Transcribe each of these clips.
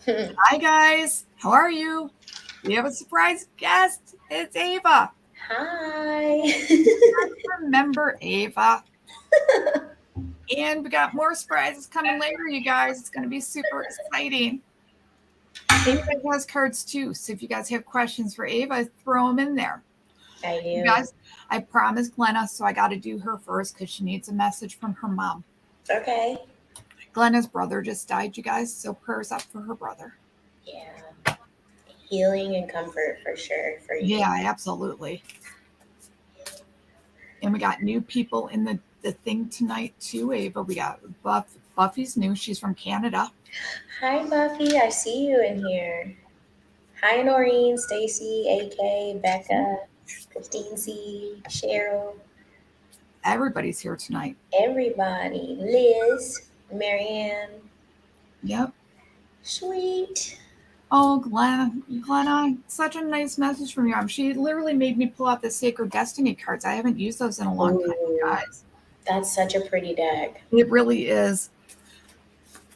Hi, guys. How are you? We have a surprise guest. It's Ava. Hi. Remember Ava? And we got more surprises coming later, you guys. It's going to be super exciting. Ava has cards too. So if you guys have questions for Ava, throw them in there. I You do. guys, I promised Glenna, so I got to do her first because she needs a message from her mom. Okay. Glenna's brother just died, you guys. So prayers up for her brother. Yeah. Healing and comfort for sure for you. Yeah, absolutely. And we got new people in the thing tonight too, Ava. We got Buffy's new. She's from Canada. Hi, Buffy. I see you in here. Hi, Noreen, Stacy, AK, Becca, Christine C, Cheryl, Everybody's here tonight. everybody. Liz, Marianne. Yep. Sweet. Oh, Glenna, such a nice message from your mom. She literally made me pull out the Sacred Destiny cards. I haven't used those in a long time, you Ooh, guys. that's such a pretty deck. It really is.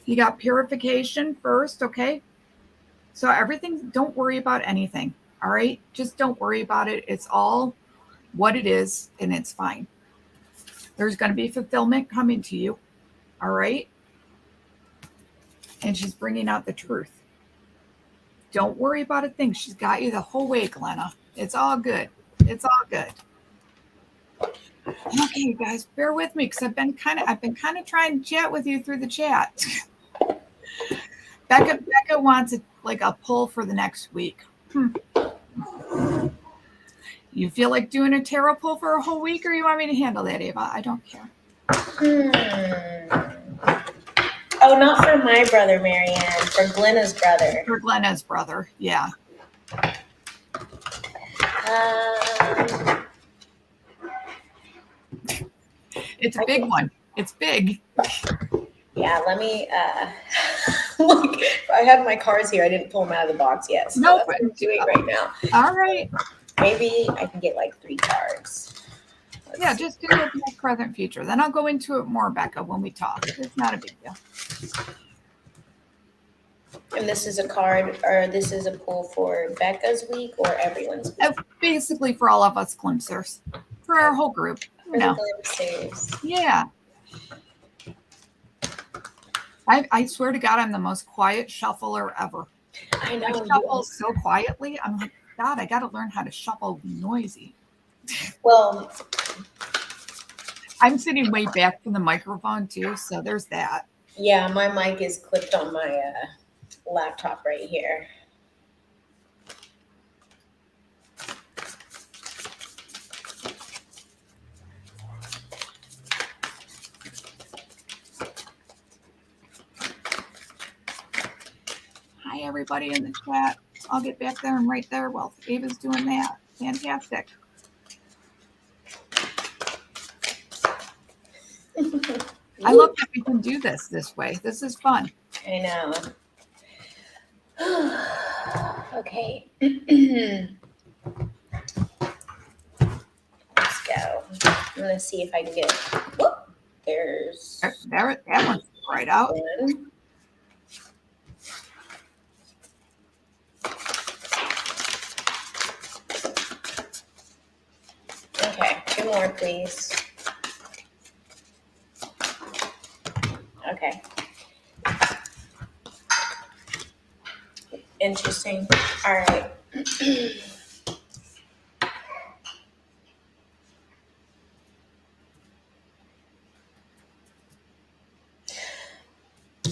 You got purification first, okay? So everything, don't worry about anything, all right? Just don't worry about it. It's all what it is, and it's fine. There's going to be fulfillment coming to you, all right? And she's bringing out the truth. Don't worry about a thing. She's got you the whole way, Glenna. It's all good. It's all good. Okay, guys, bear with me because I've been kind of trying to chat with you through the chat. Becca wants a pull for the next week. You feel like doing a tarot pull for a whole week, or you want me to handle that, Ava? I don't care. Hmm. Oh, not for my brother, Marianne. For Glenna's brother. For Glenna's brother, yeah. Um, It's a big one. It's big. yeah, let me. Look, I have my cards here. I didn't pull them out of the box yet, so Nope. that's what I'm doing right now. All right. Maybe I can get like 3 cards. Yeah, just do it past, present, future. Then I'll go into it more, Becca, when we talk. It's not a big deal. And this is a card, or this is a pull for Becca's week or everyone's week. Basically, for all of us glimpsers, for our whole group. For the glimpsers. Yeah. I swear to God, I'm the most quiet shuffler ever. I know. I shuffle so quietly. I'm like, God, I got to learn how to shuffle noisy. Well, I'm sitting way back from the microphone too, so there's that. yeah, my mic is clipped on my laptop right here. Hi, everybody in the chat. I'll get back there and right there while Ava's doing that. Fantastic. I love that we can do this way. This is fun. I know. Okay. Let's go. I'm going to see if I can get. Whoop, there's That one's right out. one. Okay, 2 more, please. Okay. Interesting. All right.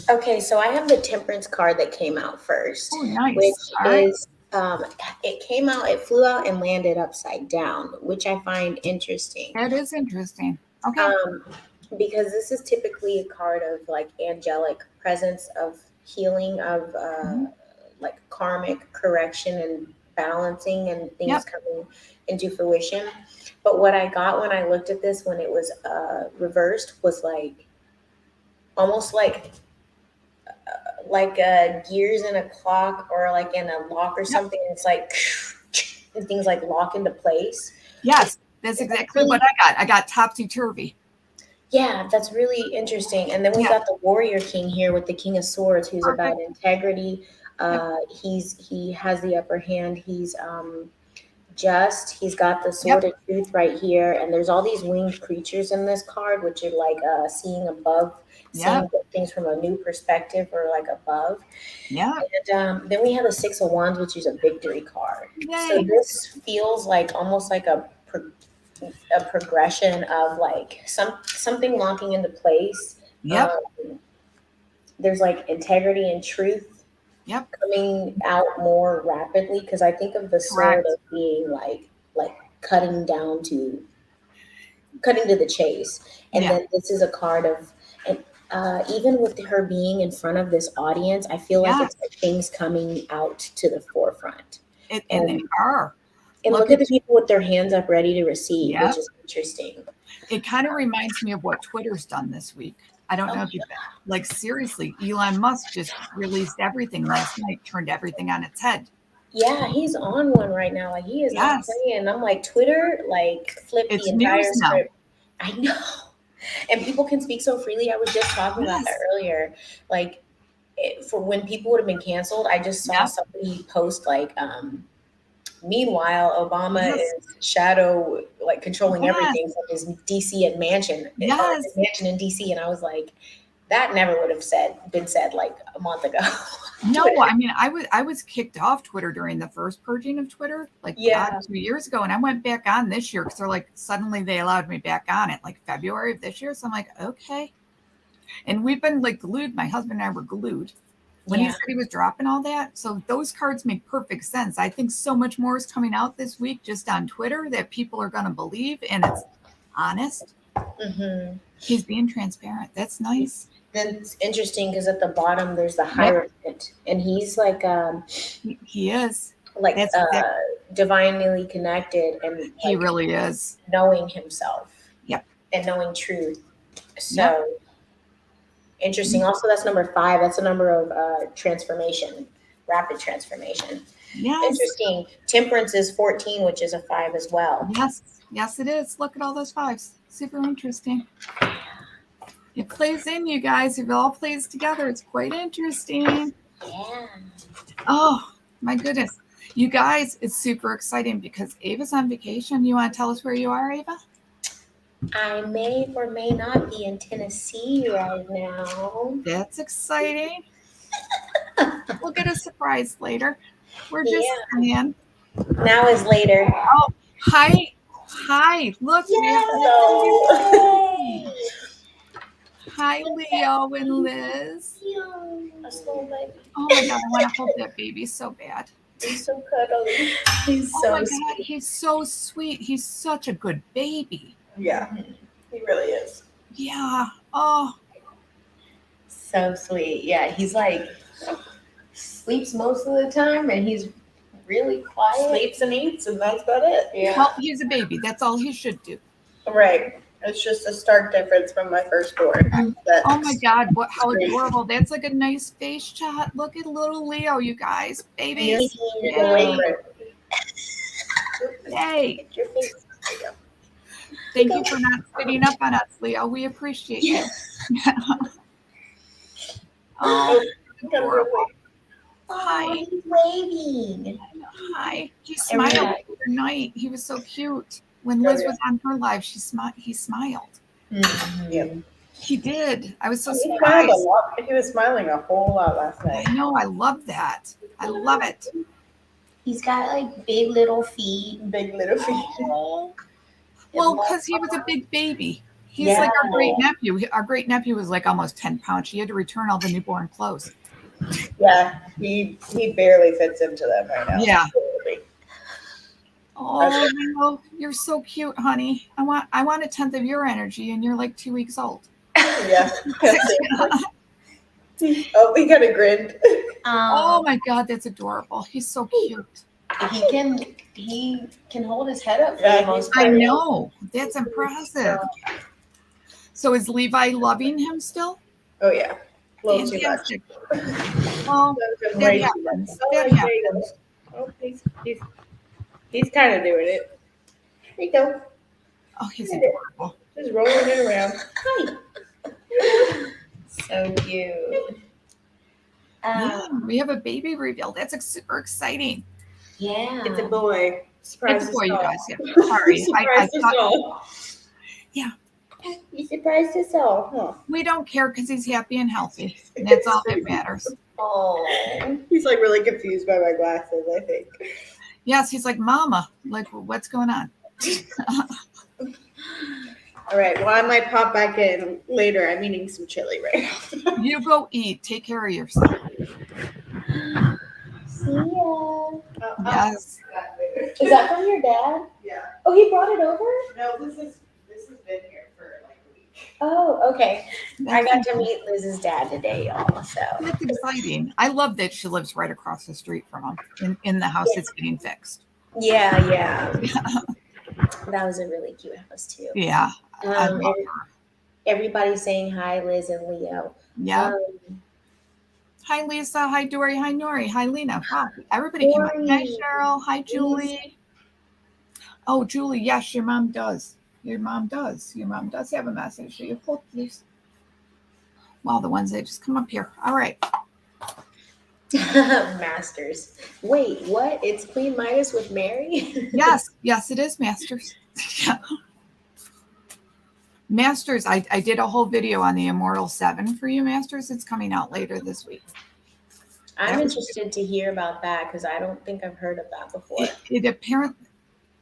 Okay, so I have the Temperance card that came out first, Oh, nice. which is it came out, it flew out and landed upside down, which I find interesting. That is interesting. Okay. Because this is typically a card of like angelic presence, of healing, of like karmic correction and balancing and things coming into fruition. But what I got when I looked at this when it was reversed was like almost like gears in a clock or like in a lock or something. It's like and things like lock into place. Yes, that's exactly what I got. I got topsy-turvy. Yeah, that's really interesting. And then we got the Warrior King here with the King of Swords, who's about integrity, He has the upper hand. He's got the sword Yep. of truth right here, and there's all these winged creatures in this card, which are like seeing above, seeing Yep. things from a new perspective or like above. Yep. And then we have the Six of Wands, which is a victory card. So Yay. this feels like almost like a progression of like something locking into place. Yep. There's like integrity and truth Yep. coming out more rapidly, because I think of the sword Correct. as being like cutting to the chase. And Yeah. then this is a card of, and even with her being in front of this audience, I feel like Yes. it's like things coming out to the forefront. And they are. And look at the people with their hands up ready to receive, Yep. which is interesting. It kind of reminds me of what Twitter's done this week. I don't know if you like, seriously, Elon Musk just released everything last night, turned everything on its head. Yeah, he's on one right now. Like, he is not Yes. playing. I'm like, Twitter, like, flipped It's the entire news now. script. I know. And people can speak so freely. I was just talking about that Yes. earlier. Like, for when people would have been canceled, I just saw Yep. somebody post like, meanwhile, Obama Yes. is shadow, like, controlling Yes. everything from his DC and mansion, Yes. his mansion in DC. And I was like, that never would have been said like a month ago. No, I mean, I was kicked off Twitter during the first purging of Twitter, like Yeah. 2 years ago, and I went back on this year because they're like, suddenly they allowed me back on it, like February of this year. So I'm like, okay. And we've been like glued. My husband and I were glued when he Yeah. said he was dropping all that. So those cards make perfect sense. I think so much more is coming out this week just on Twitter that people are going to believe, and it's honest. Mm-hmm. He's being transparent. That's nice. Then it's interesting because at the bottom there's the Hierophant, and he's like He is. like That's divinely connected, and he like really is. knowing himself. Yep. And knowing truth. So interesting. Also, that's number 5. That's a number of transformation, rapid transformation. Yes. Interesting. Temperance is 14, which is a 5 as well. Yes, it is. Look at all those 5s. Super interesting. It plays in, you guys. It all plays together. It's quite interesting. Yeah. Oh, my goodness. You guys, it's super exciting because Ava's on vacation. You want to tell us where you are, Ava? I may or may not be in Tennessee right now. That's exciting. We'll get a surprise later. We're just saying. Now is later. Oh, hi. Look, we have Hello. Hi, Leo and Liz. A small baby. Oh my God, I want to hold that baby so bad. He's so cuddly. He's Oh so my sweet. God, he's so sweet. He's such a good baby. Yeah, he really is. Yeah. Oh, So sweet. Yeah, he's like sleeps most of the time, and he's really quiet. Sleeps and eats, and that's about it. Yeah. well, he's a baby. That's all he should do. Right. It's just a stark difference from my firstborn. Oh my God, how adorable. That's like a nice face shot. Look at little Leo, you guys. Babies. Yay. Yay. Get your face. Thank you for not spitting up on us, Leo. We appreciate you. Oh, adorable. Hi. He's waving. Hi. He smiled the other night. He was so cute. When Liz was on her live, he smiled. Yep. He did. I was so He smiled surprised. a lot. He was smiling a whole lot last night. I know. I love that. I love it. He's got like big little feet. Big little feet. Well, because he was a big baby. He's like our great nephew. Our great nephew was like almost 10 pounds. He had to return all the newborn clothes. Yeah, he barely fits into them right now. Yeah. Oh, Leo, you're so cute, honey. I want 1/10 of your energy, and you're like 2 weeks old. Yeah. Oh, we got a grin. Oh my God, that's adorable. He's so cute. He can hold his head up for Yeah, the most I part. know. That's impressive. So is Levi loving him still? Oh yeah. A little too much. Fantastic. Well, That's that way too happens. much. That there happens. he goes. Oh, he's kind of doing it. There you go. Oh, he's adorable. Just rolling it around. So cute. Yeah, we have a baby reveal. That's super exciting. Yeah. It's a boy. Surprise It's a boy, you us all. guys. Yeah. Sorry. I Surprised us thought all. Yeah. You surprised us all, huh? we don't care because he's happy and healthy. And that's all that matters. Oh. He's like really confused by my glasses, I think. Yes, he's like, Mama, like, what's going on? All right. Well, I might pop back in later. I'm eating some chili right now. You go eat. Take care of yourself. See ya. Yes. Is that from your dad? Yeah. Oh, he brought it over? No, this has been here for like a week. Oh, okay. I got That's, to meet Liz's dad today, y'all. So that's exciting. I love that she lives right across the street from him in the house that's getting fixed. yeah. That was a really cute house too. Yeah. I love And her. everybody's saying hi, Liz and Leo. Yeah. Um, Hi, Lisa. Hi, Dory. Hi, Nori. Hi, Lena. Wow. Everybody came up. Hi, Dory. Cheryl. Hi, Julie. Oh, Julie. Yes, your mom does. Your mom does. Your mom does have a message. You hold these. Well, the ones that just come up here. All right. Masters. Wait, what? It's Queen Midas with Mary? Yes. Yes, it is Masters. Masters. I did a whole video on the Immortal 7 for you, Masters. It's coming out later this week. I'm interested to hear about that because I don't think I've heard of that before. It apparently,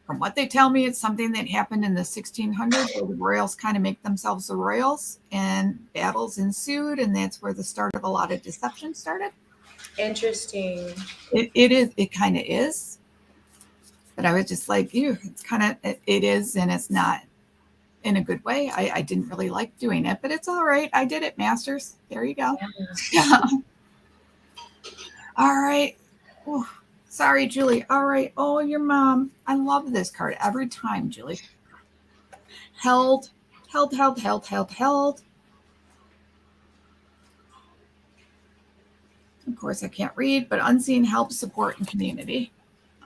from what they tell me, it's something that happened in the 1600s where the royals kind of make themselves the royals and battles ensued. And that's where the start of a lot of deception started. Interesting. It kind of is. But I was just like, ew, it's kind of, it is and it's not in a good way. I didn't really like doing it, but it's all right. I did it, Masters. There you go. Yeah. All right. Ooh, sorry, Julie. All right. Oh, your mom. I love this card every time, Julie. Held. Of course, I can't read, but unseen help, support, and community.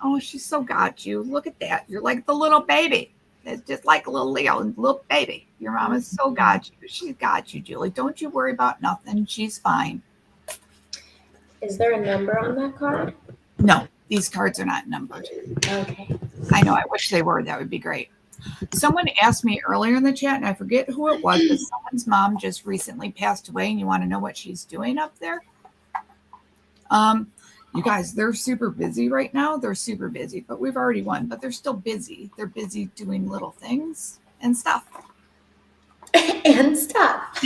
Oh, she's so got you. Look at that. You're like the little baby. It's just like a little Leo, little baby. Your mom is so got you. She's got you, Julie. Don't you worry about nothing. She's fine. Is there a number on that card? No, these cards are not numbered. Okay. I know. I wish they were. That would be great. Someone asked me earlier in the chat, and I forget who it was, but someone's mom just recently passed away, and you want to know what she's doing up there? You guys, they're super busy right now. They're super busy, but we've already won, but they're still busy. They're busy doing little things and stuff. And stuff.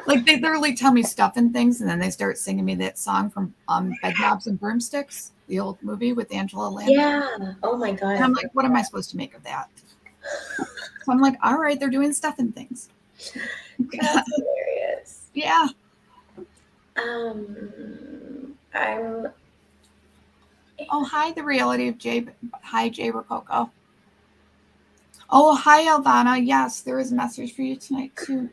Like they literally tell me stuff and things, and then they start singing me that song from Bedknobs and Broomsticks, the old movie with Angela Lansbury. Yeah. Oh my God. And I'm like, what am I supposed to make of that? So I'm like, all right, they're doing stuff and things. That's hilarious. Yeah. I'm. Oh, hi, the reality of Jay. Hi, Jay Rococo. Oh, hi, Elvana. Yes, there is a message for you tonight, too.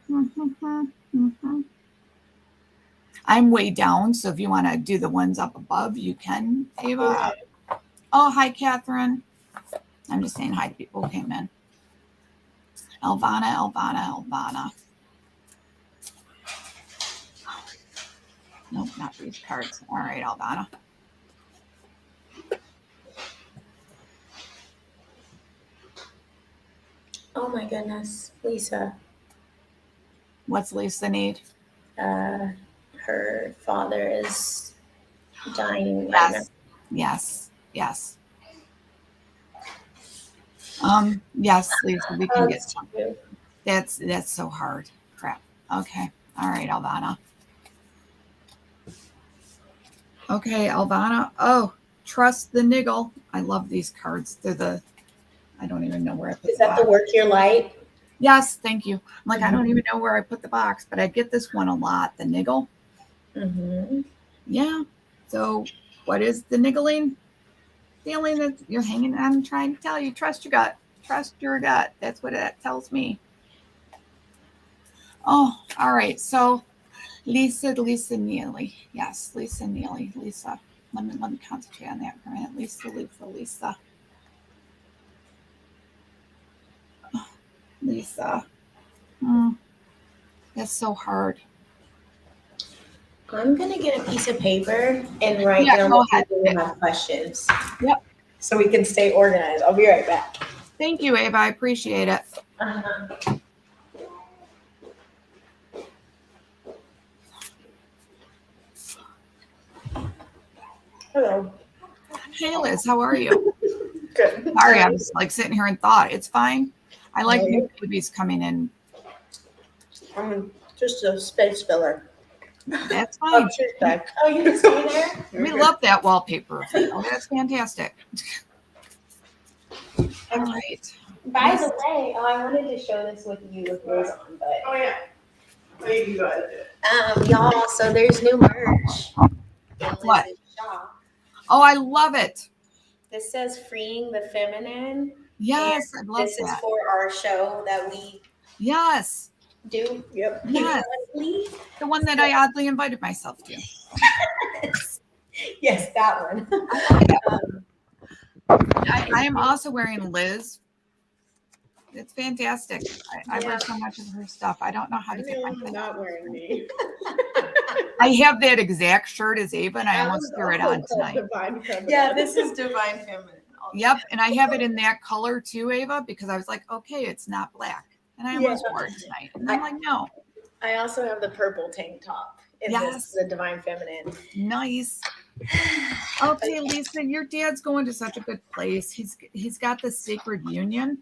I'm way down, so if you want to do the ones up above, you can, Ava. Oh, hi, Catherine. I'm just saying hi to people who came in. Elvana. Nope, not these cards. All right, Elvana. Oh my goodness, Lisa. What's Lisa need? Her father is dying right now. Yes. Yes, Lisa, we can get some. That's so hard. Crap. Okay. All right, Elvana. Okay, Elvana. Oh, trust the niggle. I love these cards. I don't even know where I put Is that the box. work your light? Yes, thank you. I'm like, I don't even know where I put the box, but I get this one a lot, the niggle. Mm-hmm. Yeah. So what is the niggling? Feeling that you're hanging on and trying to tell you, trust your gut. Trust your gut. That's what that tells me. Oh, all right. So Lisa Neely. Yes, Lisa Neely. Lisa. Let me concentrate on that for a minute. Lisa. Lisa. That's so hard. I'm gonna get a piece of paper and write Yeah, down go what ahead. people will have questions. Yep. So we can stay organized. I'll be right back. Thank you, Ava. I appreciate it. Uh-huh. Hello. Hey, Liz, how are you? Good. Sorry, I was like sitting here and thought it's fine. I like No, new babies coming in. I'm just a space filler. That's Oh, fine. she's back. Oh, you can stay there? We love that wallpaper. Oh, that's fantastic. All right. By the way, I wanted to share this with you with Liz on, but Oh yeah. Oh, you can go ahead and do it. y'all, so there's new merch in What? Liz's shop. Oh, I love it. This says freeing the feminine. Yes, I love This is that. for our show that we Yes, do. Yep. Yes. Periodically. the one that I oddly invited myself to. Yes, that one. I love that. I am also wearing Liz. It's fantastic. I wear so much of her stuff. I don't know how to get my thing. Not wearing me. I have that exact shirt as Ava, and I almost threw it on tonight. Divine feminine. Yeah, this is divine feminine. Yep, and I have it in that color too, Ava, because I was like, okay, it's not black, and I almost wore it tonight. And I'm like, no, I also have the purple tank top. And Yes. this is the divine feminine. nice. Okay, Lisa, your dad's going to such a good place. He's got the sacred union.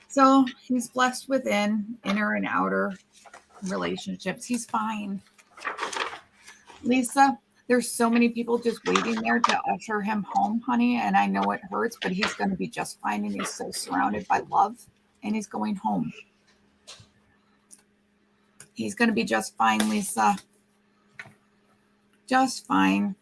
So he's blessed within inner and outer relationships. He's fine. Lisa, there's so many people just waiting there to usher him home, honey. And I know it hurts, but he's going to be just fine. And he's so surrounded by love. And he's going home. He's going to be just fine, Lisa. Just fine.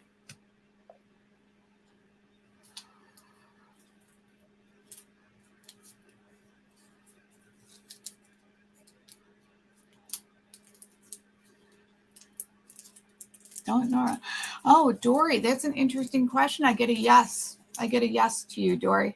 Don't know. Oh, Dory, that's an interesting question. I get a yes. I get a yes to you, Dory.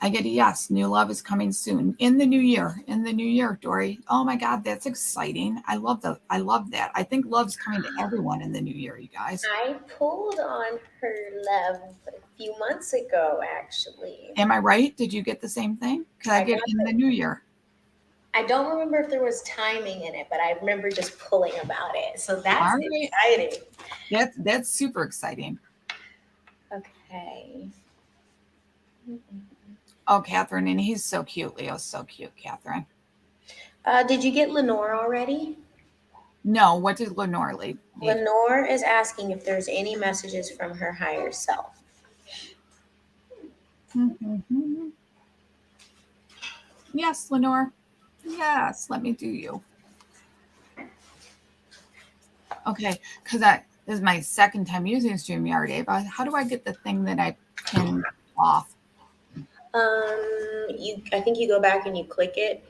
I get a yes. New love is coming soon. In the new year. In the new year, Dory. Oh my God, that's exciting. I love that. I think love's coming to everyone in the new year, you guys. I pulled on her love a few months ago, actually. Am I right? Did you get the same thing? Because I I get got in the new year. I don't remember if there was timing in it, but I remember just pulling about it. So that's All right. exciting. That's super exciting. Okay. Oh, Catherine, and he's so cute. Leo's so cute, Catherine. Did you get Lenore already? No, what did Lenore leave? Lenore is asking if there's any messages from her higher self. Yes, Lenore. Yes, let me do you. Okay, because this is my second time using StreamYard, Ava. How do I get the thing that I pinned off? I think you go back and you click it,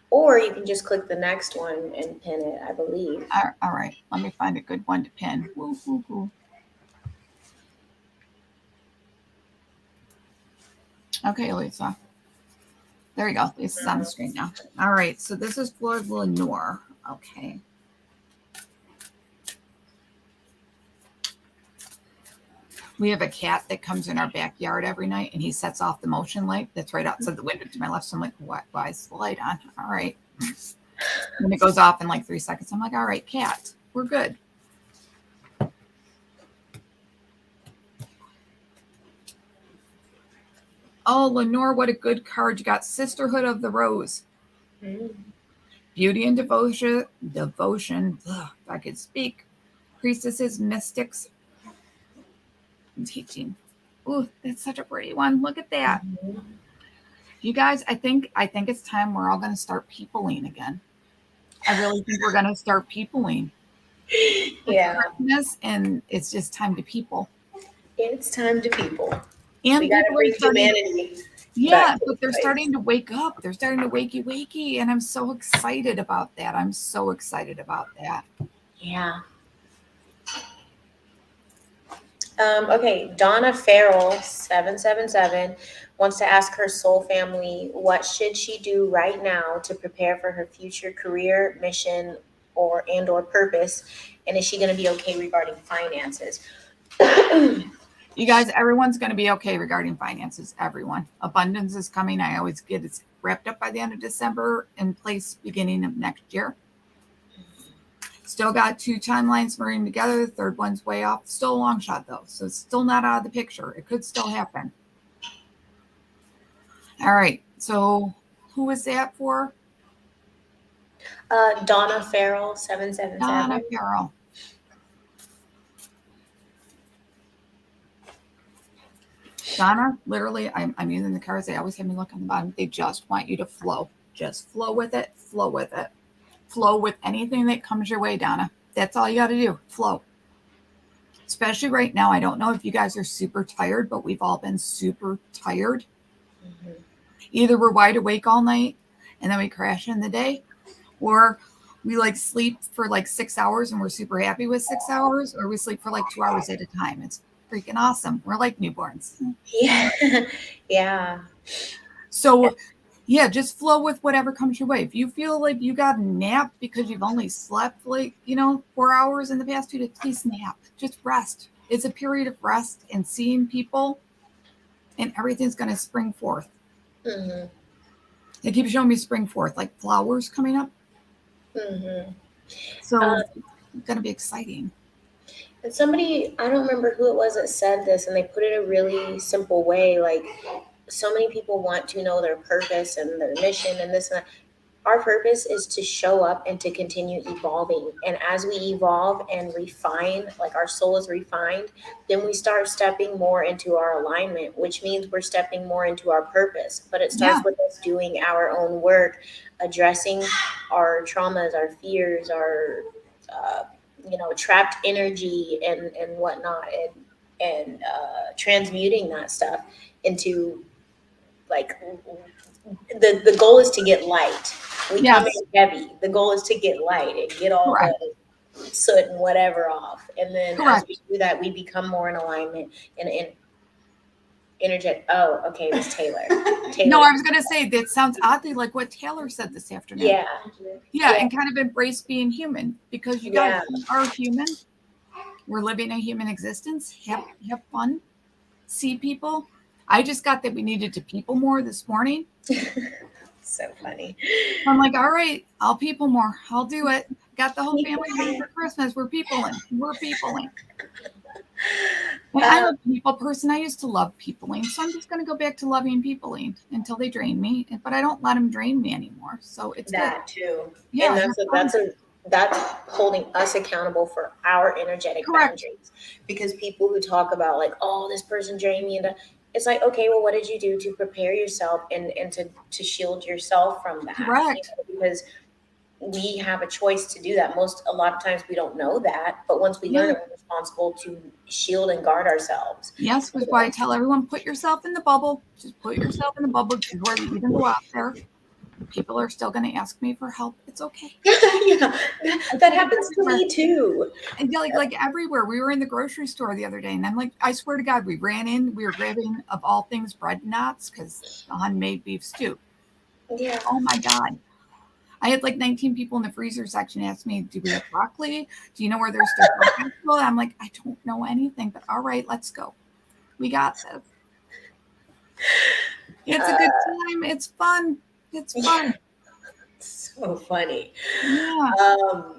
or you can just click the next one and pin it, I believe. All right, let me find a good one to pin. Woo, woo, woo. Okay, Lisa. There you go. Lisa's on the screen now. All right, so this is for Lenore. Okay. We have a cat that comes in our backyard every night, and he sets off the motion light that's right outside the window to my left. So I'm like, why is the light on? All right. When it goes off in like 3 seconds, I'm like, all right, cat, we're good. Oh, Lenore, what a good card. You got Sisterhood of the Rose. Beauty and devotion. Ugh, if I could speak. Priestesses, mystics, and teaching. Ooh, that's such a pretty one. Look at that. You guys, I think it's time we're all going to start peopling again. I really think we're going to start peopling. Yeah. And it's just time to people. It's time to people. And we got to bring starting, humanity. yeah, but they're starting to wake up. They're starting to wakey. And I'm so excited about that. Yeah. Okay, Donna Farrell, 777. wants to ask her soul family, what should she do right now to prepare for her future career, mission, or purpose? And is she going to be okay regarding finances? You guys, everyone's going to be okay regarding finances. Everyone. Abundance is coming. I always get it wrapped up by the end of December, in place beginning of next year. Still got 2 timelines merging together. The third one's way off. Still a long shot, though. So it's still not out of the picture. It could still happen. All right. So who was that for? Donna Farrell, 777. Donna Farrell. Donna, literally, I'm using the cards. They always have me look on the bottom. They just want you to flow. Just flow with it. Flow with it. Flow with anything that comes your way, Donna. That's all you got to do. Flow. Especially right now. I don't know if you guys are super tired, but we've all been super tired. Mm-hmm. Either we're wide awake all night and then we crash in the day, or we like sleep for like 6 hours and we're super happy with 6 hours, or we sleep for like 2 hours at a time. It's freaking awesome. We're like newborns. Yeah. Yeah. So yeah, just flow with whatever comes your way. If you feel like you got a nap because you've only slept like, 4 hours in the past 2 days, please nap. Just rest. It's a period of rest and seeing people, and everything's going to spring forth. Mm-hmm. They keep showing me spring forth, like flowers coming up. Mm-hmm. So it's going to be exciting. And somebody, I don't remember who it was that said this, and they put it a really simple way. Like, so many people want to know their purpose and their mission and this and that. Our purpose is to show up and to continue evolving. And as we evolve and refine, like our soul is refined, then we start stepping more into our alignment, which means we're stepping more into our purpose. But it starts with us doing our own work, addressing our traumas, our fears, our trapped energy and whatnot, and transmuting that stuff into, like, the goal is to get light. We come in heavy. The goal is to get light and get all the soot and whatever off. And then as we do that, we become more in alignment and energetic. Oh, okay, it was Taylor. No, I was going to say, that sounds oddly like what Taylor said this afternoon. Yeah, and kind of embrace being human, because you guys are human. We're living a human existence. Have fun. See people. I just got that we needed to people more this morning. So funny. I'm like, all right, I'll people more. I'll do it. Got the whole family ready for Christmas. We're peopling. I'm a people person. I used to love peopling, so I'm just going to go back to loving peopling until they drain me. But I don't let them drain me anymore. So it's that good. too. Yeah, and that's holding us accountable for our energetic boundaries. Because people who talk about, like, oh, this person drained me, and it's like, okay, well, what did you do to prepare yourself and to shield yourself from that? Correct. Because we have a choice to do that. A lot of times we don't know that, but once we learn it, we're responsible to shield and guard ourselves. Yes, which is why I tell everyone, put yourself in the bubble. Just put yourself in the bubble before you even go out there. People are still going to ask me for help. It's okay. Yeah, that happens to me too. And like everywhere. We were in the grocery store the other day, and I'm like, I swear to God, we ran in. We were grabbing, of all things, bread knots, because Dawn made beef stew. Yeah. Oh my God. I had like 19 people in the freezer section ask me, do we have broccoli? Do you know where there's still broccoli? I'm like, I don't know anything, but all right, let's go. We got this. It's a good time. It's fun. It's fun. So funny. Yeah.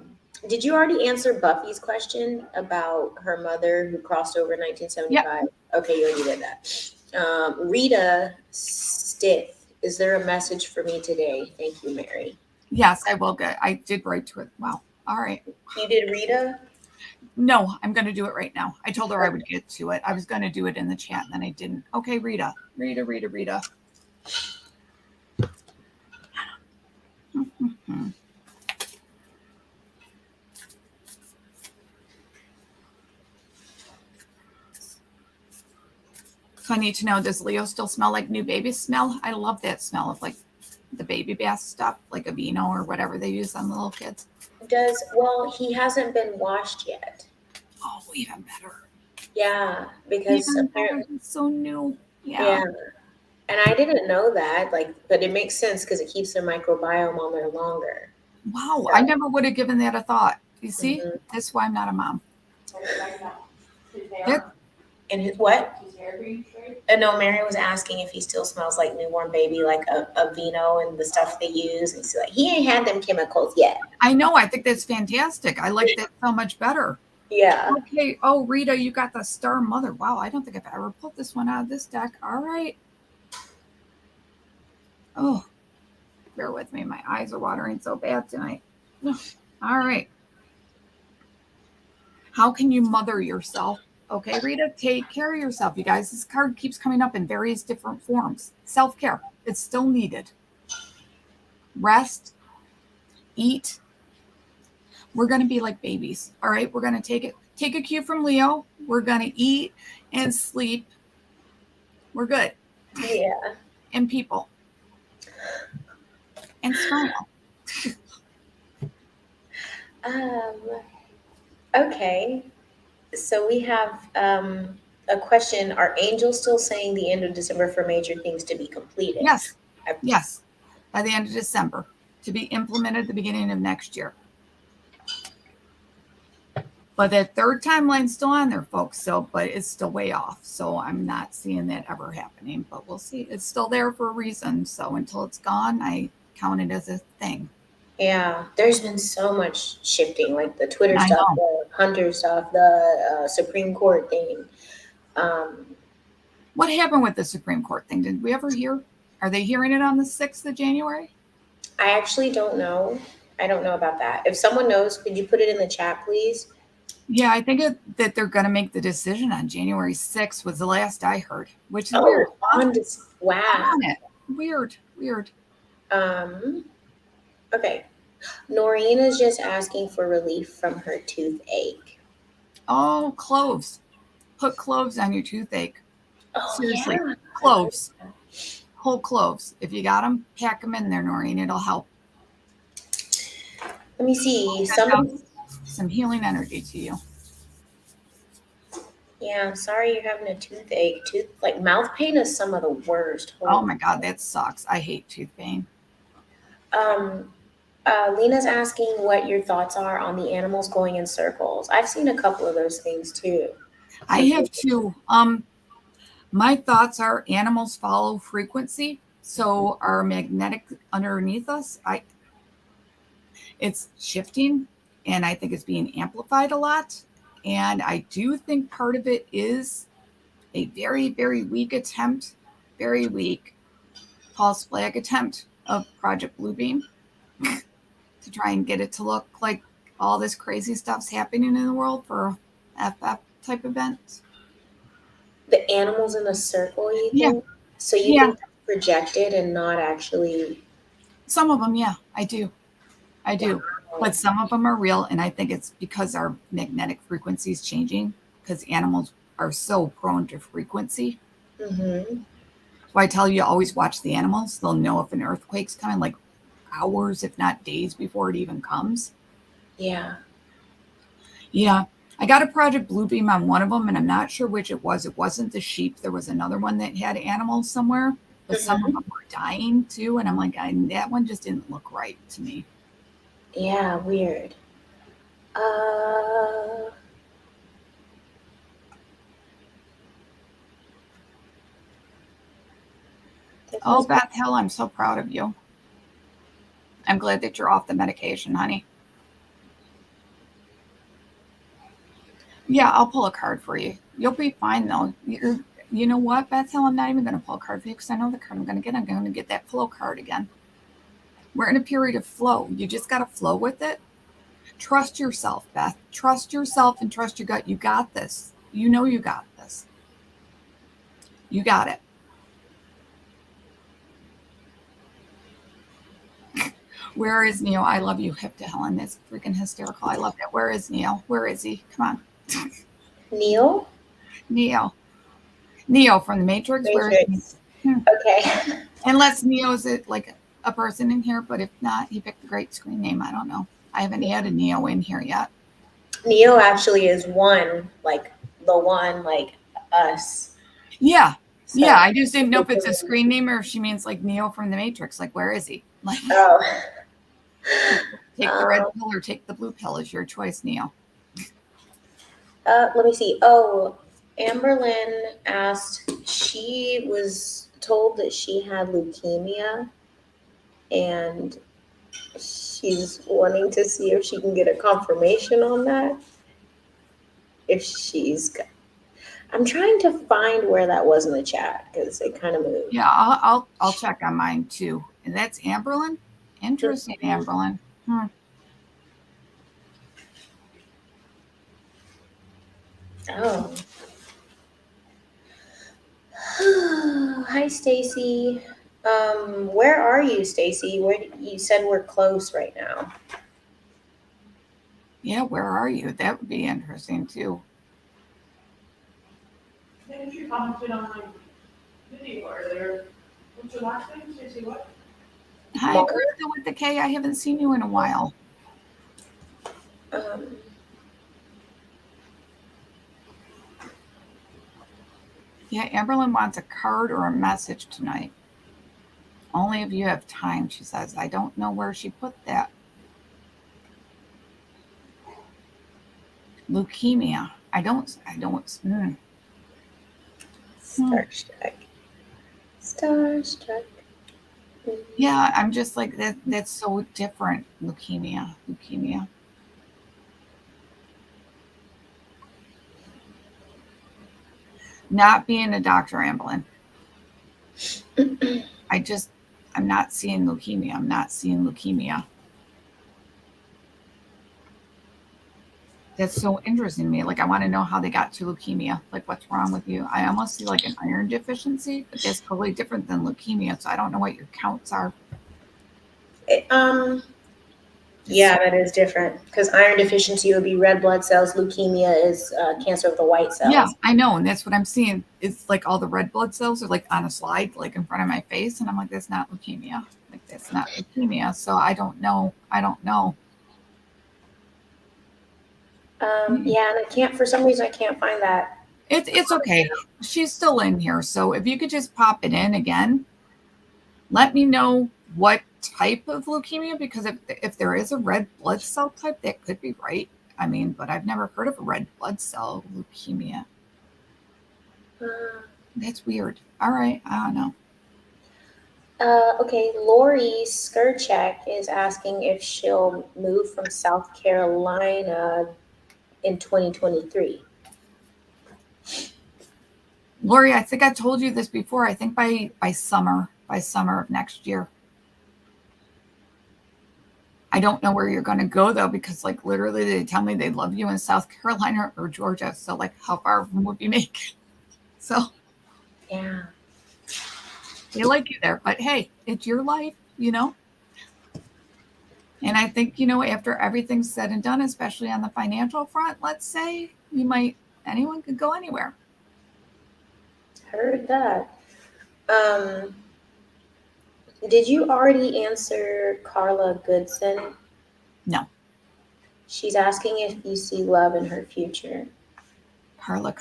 Did you already answer Buffy's question about her mother who crossed over in 1975? Yep. Okay, you already did that. Rita Stith, is there a message for me today? Thank you, Mary. Yes, I will get. I did write to it. Wow. All right. You did Rita? No, I'm going to do it right now. I told her I would get to it. I was going to do it in the chat, and then I didn't. Okay, Rita. So I need to know, does Leo still smell like new baby smell? I love that smell of like the baby bath stuff, like Aveeno or whatever they use on the little kids. Well, he hasn't been washed yet. Oh, even better. Yeah, because apparently he's so new. Yeah. And I didn't know that, like, but it makes sense because it keeps their microbiome on there longer. Wow, So, I never would have given that a thought. You see, mhm. that's why I'm not a mom. His And what? hair green straight? No, Mary was asking if he still smells like newborn baby, like a vino and the stuff they use. And he's like, he ain't had them chemicals yet. I know. I think that's fantastic. I like that so much better. Yeah. Okay. Oh, Rita, you got the Star Mother. Wow, I don't think I've ever pulled this one out of this deck. All right. Oh, bear with me. My eyes are watering so bad tonight. All right. How can you mother yourself? Okay, Rita, take care of yourself, you guys. This card keeps coming up in various different forms. Self-care, it's still needed. Rest, eat. We're going to be like babies, all right? We're going to take a cue from Leo. We're going to eat and sleep. We're good. Yeah. And people. And smile. Okay. So we have a question. Are angels still saying the end of December for major things to be completed? Yes. Yes. By the end of December, to be implemented at the beginning of next year. But that third timeline's still on there, folks. So, but it's still way off. So I'm not seeing that ever happening. But we'll see. It's still there for a reason. So until it's gone, I count it as a thing. Yeah, there's been so much shifting, like the Twitter I stuff, know. the Hunter stuff, the Supreme Court thing. What happened with the Supreme Court thing? Did we ever hear? Are they hearing it on the 6th of January? I actually don't know. I don't know about that. If someone knows, could you put it in the chat, please? Yeah, I think that they're going to make the decision on January 6th was the last I heard, which is Oh, weird. on this, wow. On it. Weird. Okay. Noreen is just asking for relief from her toothache. Oh, cloves. Put cloves on your toothache. Oh, Seriously, yeah. cloves. Whole cloves. If you got them, pack them in there, Noreen. It'll help. Let me see. Some healing energy to you. Yeah, sorry you're having a toothache. Like mouth pain is some of the worst. Oh my God, that sucks. I hate tooth pain. Lena's asking what your thoughts are on the animals going in circles. I've seen a couple of those things too. I have too. My thoughts are animals follow frequency. So our magnetic underneath us, it's shifting, and I think it's being amplified a lot. And I do think part of it is a very, very weak attempt, very weak false flag attempt of Project Bluebeam to try and get it to look like all this crazy stuff's happening in the world for a FF type event. The animals in the circle, you Yeah. think? So you think that's projected and not actually? Some of them, yeah, I do. But some of them are real, and I think it's because our magnetic frequency is changing because animals are so prone to frequency. Mm-hmm. So I tell you, always watch the animals. They'll know if an earthquake's coming, like hours, if not days before it even comes. Yeah. Yeah. I got a Project Bluebeam on one of them, and I'm not sure which it was. It wasn't the sheep. There was another one that had animals somewhere, but some of them were dying too. And I'm like, that one just didn't look right to me. Yeah, weird. Oh, Beth Hill, I'm so proud of you. I'm glad that you're off the medication, honey. Yeah, I'll pull a card for you. You'll be fine, though. You know what, Beth Hill? I'm not even going to pull a card for you because I know the card I'm going to get that flow card again. We're in a period of flow. You just got to flow with it. Trust yourself, Beth. Trust yourself and trust your gut. You got this. You know you got this. You got it. Where is Neo? I love you, hip to Helen. That's freaking hysterical. I love it. Where is Neo? Where is he? Come on. Neo? Neo from the Matrix. Where is he? Okay. Unless Neo is it like a person in here, but if not, he picked a great screen name. I don't know. I haven't added Neo in here yet. Neo actually is one, like the one, like us. Yeah. So, Yeah, I just didn't know if it's a screen name or if she means like Neo from the Matrix. Like, where is he? Like, Oh. take the red pill or take the blue pill is your choice, Neo. Let me see. Oh, Amberlyn asked, she was told that she had leukemia and she's wanting to see if she can get a confirmation on that. If she's, I'm trying to find where that was in the chat because it kind of moved. Yeah, I'll check on mine too. And that's Amberlyn. Interesting, Amberlyn. Oh. Hi, Stacy. Where are you, Stacy? Where you said we're close right now? Yeah, where are you? That would be interesting too. Didn't you commented on my video earlier? What's your last name? Stacy what? Hi, Mark? Krista with the K. I haven't seen you in a while. Um, Yeah, Amberlyn wants a card or a message tonight. Only if you have time, she says. I don't know where she put that. Leukemia. I don't. Starstruck. Starstruck. Yeah, I'm just like that. That's so different. Leukemia. Not being a doctor, Amberlyn. I'm not seeing leukemia. That's so interesting to me. Like, I want to know how they got to leukemia. Like, what's wrong with you? I almost see like an iron deficiency, but that's totally different than leukemia. So I don't know what your counts are. Yeah, that is different because iron deficiency would be red blood cells. Leukemia is cancer of the white cells. Yeah, I know. And that's what I'm seeing. It's like all the red blood cells are like on a slide, like in front of my face. And I'm like, that's not leukemia. Like, that's not leukemia. So I don't know. Yeah, and I can't, for some reason, I can't find that. It's okay. She's still in here. So if you could just pop it in again, let me know what type of leukemia, because if there is a red blood cell type, that could be right. I mean, but I've never heard of a red blood cell leukemia. That's weird. All right. I don't know. Okay, Lori Skurchek is asking if she'll move from South Carolina in 2023. Lori, I think I told you this before. I think by summer of next year. I don't know where you're going to go though, because like literally they tell me they love you in South Carolina or Georgia. So like, how far would you make? So Yeah. they like you there, but hey, it's your life, you know? And I think, after everything's said and done, especially on the financial front, let's say anyone could go anywhere. Heard that. Did you already answer Carla Goodson? No. She's asking if you see love in her future. Carla.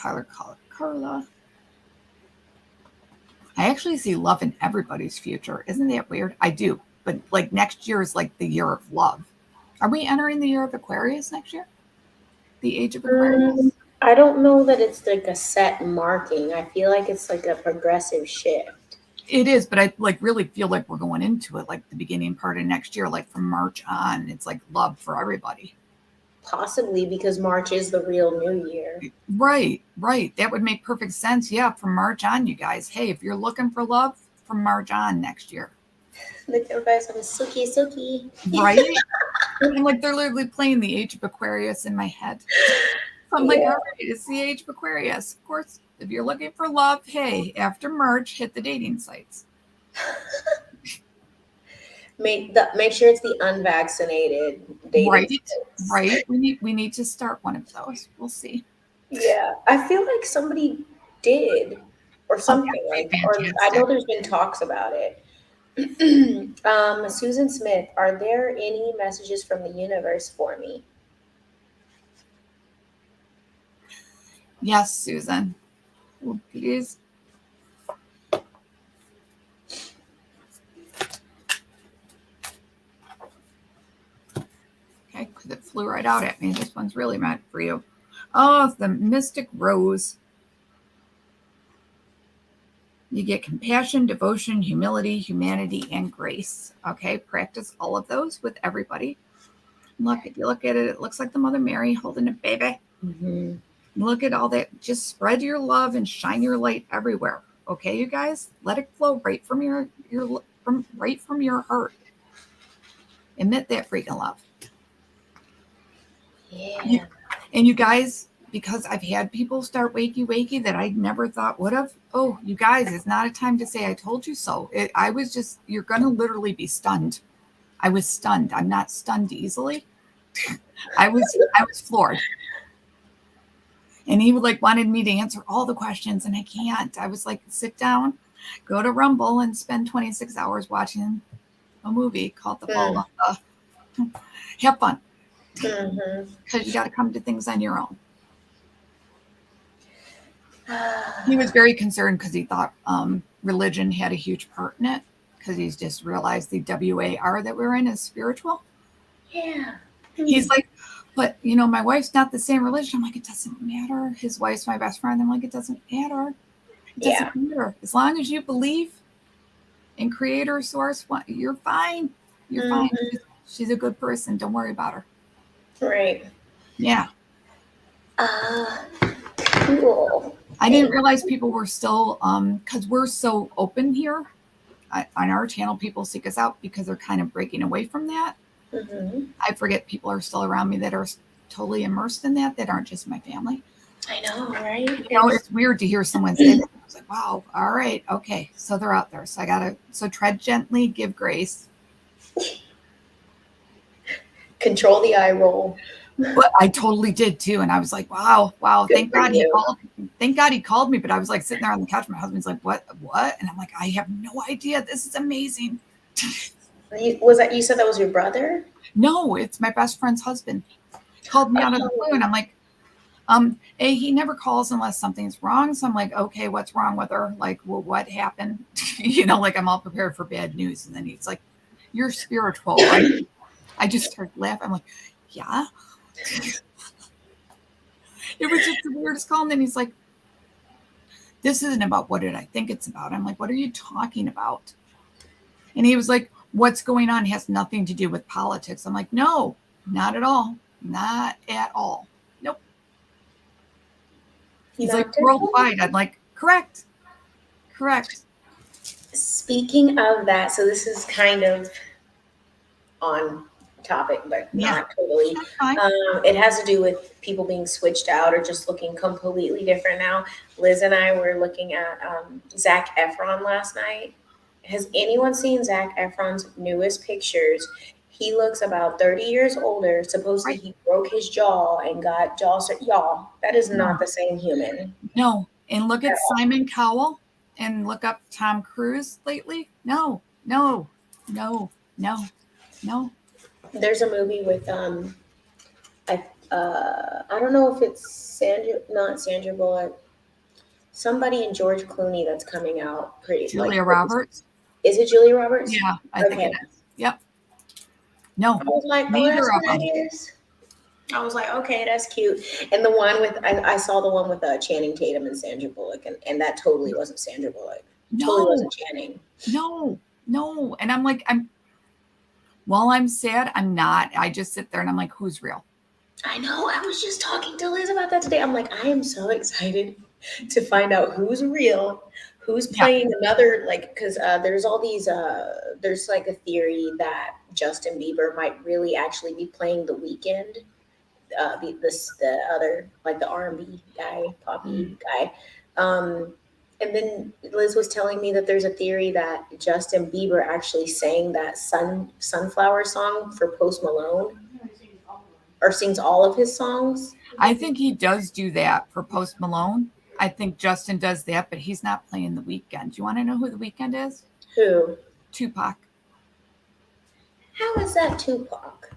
I actually see love in everybody's future. Isn't that weird? I do. But like next year is like the year of love. Are we entering the year of Aquarius next year? The age of Aquarius? I don't know that it's like a set marking. I feel like it's like a progressive shift. It is, but I like really feel like we're going into it like the beginning part of next year, like from March on. It's like love for everybody. Possibly because March is the real new year. Right. That would make perfect sense. Yeah, from March on, you guys. Hey, if you're looking for love, from March on next year. Look, everybody's on Suki. Right? And like they're literally playing the age of Aquarius in my head. So I'm like, all right, it's the age of Aquarius. Of course, if you're looking for love, hey, after March, hit the dating sites. Make sure it's the unvaccinated dating. Right. We need to start one of those. We'll see. Yeah, I feel like somebody did, or something like, or I know there's been talks about it. Susan Smith, are there any messages from the universe for me? Yes, Susan. Well, please. Okay, because it flew right out at me. This one's really meant for you. Oh, the Mystic Rose. You get compassion, devotion, humility, humanity, and grace. Okay, practice all of those with everybody. Look, if you look at it, it looks like the Mother Mary holding a baby. Mm-hmm. Look at all that. Just spread your love and shine your light everywhere. Okay, you guys, let it flow right from your heart. Emit that freaking love. Yeah. And you guys, because I've had people start wakey that I never thought would have. Oh, you guys, it's not a time to say I told you so. I was just, you're going to literally be stunned. I was stunned. I'm not stunned easily. I was floored. And he wanted me to answer all the questions, and I can't. I was like, sit down, go to Rumble, and spend 26 hours watching a movie called The Fall of Have fun. Because you got to come to things on your own. He was very concerned because he thought religion had a huge part in it, because he's just realized the WAR that we're in is spiritual. Yeah. He's like, but my wife's not the same religion. I'm like, it doesn't matter. His wife's my best friend. I'm like, it doesn't matter. It doesn't matter. As long as you believe in creator source, you're fine. You're fine. She's a good person. Don't worry about her. Right. Yeah. Cool. I didn't realize people were still, because we're so open here on our channel, people seek us out because they're kind of breaking away from that. I forget people are still around me that are totally immersed in that aren't just my family. I know, right? It's weird to hear someone say that. I was like, wow, all right, okay. So they're out there. So tread gently, give grace. Control the eye roll. But I totally did too. And I was like, wow. Thank God he called me. But I was like sitting there on the couch. My husband's like, what? And I'm like, I have no idea. This is amazing. You said that was your brother? No, it's my best friend's husband. He called me out of the blue, and I'm like, he never calls unless something's wrong. So I'm like, okay, what's wrong with her? Like, well, what happened? I'm all prepared for bad news. And then he's like, you're spiritual, right? I just started laughing. I'm like, yeah. It was just the weirdest call. And then he's like, this isn't about what did I think it's about. I'm like, what are you talking about? And he was like, what's going on has nothing to do with politics. I'm like, no, not at all. Not at all. Nope. He's like, worldwide. I'm like, correct. Speaking of that, so this is kind of on topic, but not totally. It has to do with people being switched out or just looking completely different now. Liz and I were looking at Zac Efron last night. Has anyone seen Zac Efron's newest pictures? He looks about 30 years older. Supposedly he broke his jaw and got jaw. Y'all, that is not the same human. No. And look at Simon Cowell and look up Tom Cruise lately. No. There's a movie with I don't know if it's not Sandra Bullock. Somebody in George Clooney that's coming out pretty. Julia Roberts. Is it Julia Roberts? Yeah, I think it is. Yep. No. I was like, that's what it is. I was like, okay, that's cute. And the one with I saw the one with Channing Tatum and Sandra Bullock, and that totally wasn't Sandra Bullock. Totally wasn't Channing. No. And I'm like, while I'm sad, I'm not. I just sit there and I'm like, who's real? I know. I was just talking to Liz about that today. I'm like, I am so excited to find out who's real, who's playing another, because there's all these, there's like a theory that Justin Bieber might really actually be playing The Weeknd, the other, like the R&B guy, poppy guy. And then Liz was telling me that there's a theory that Justin Bieber actually sang that Sunflower song for Post Malone, or sings all of his songs. I think he does do that for Post Malone. I think Justin does that, but he's not playing The Weeknd. Do you want to know who The Weeknd is? Who? Tupac. How is that Tupac?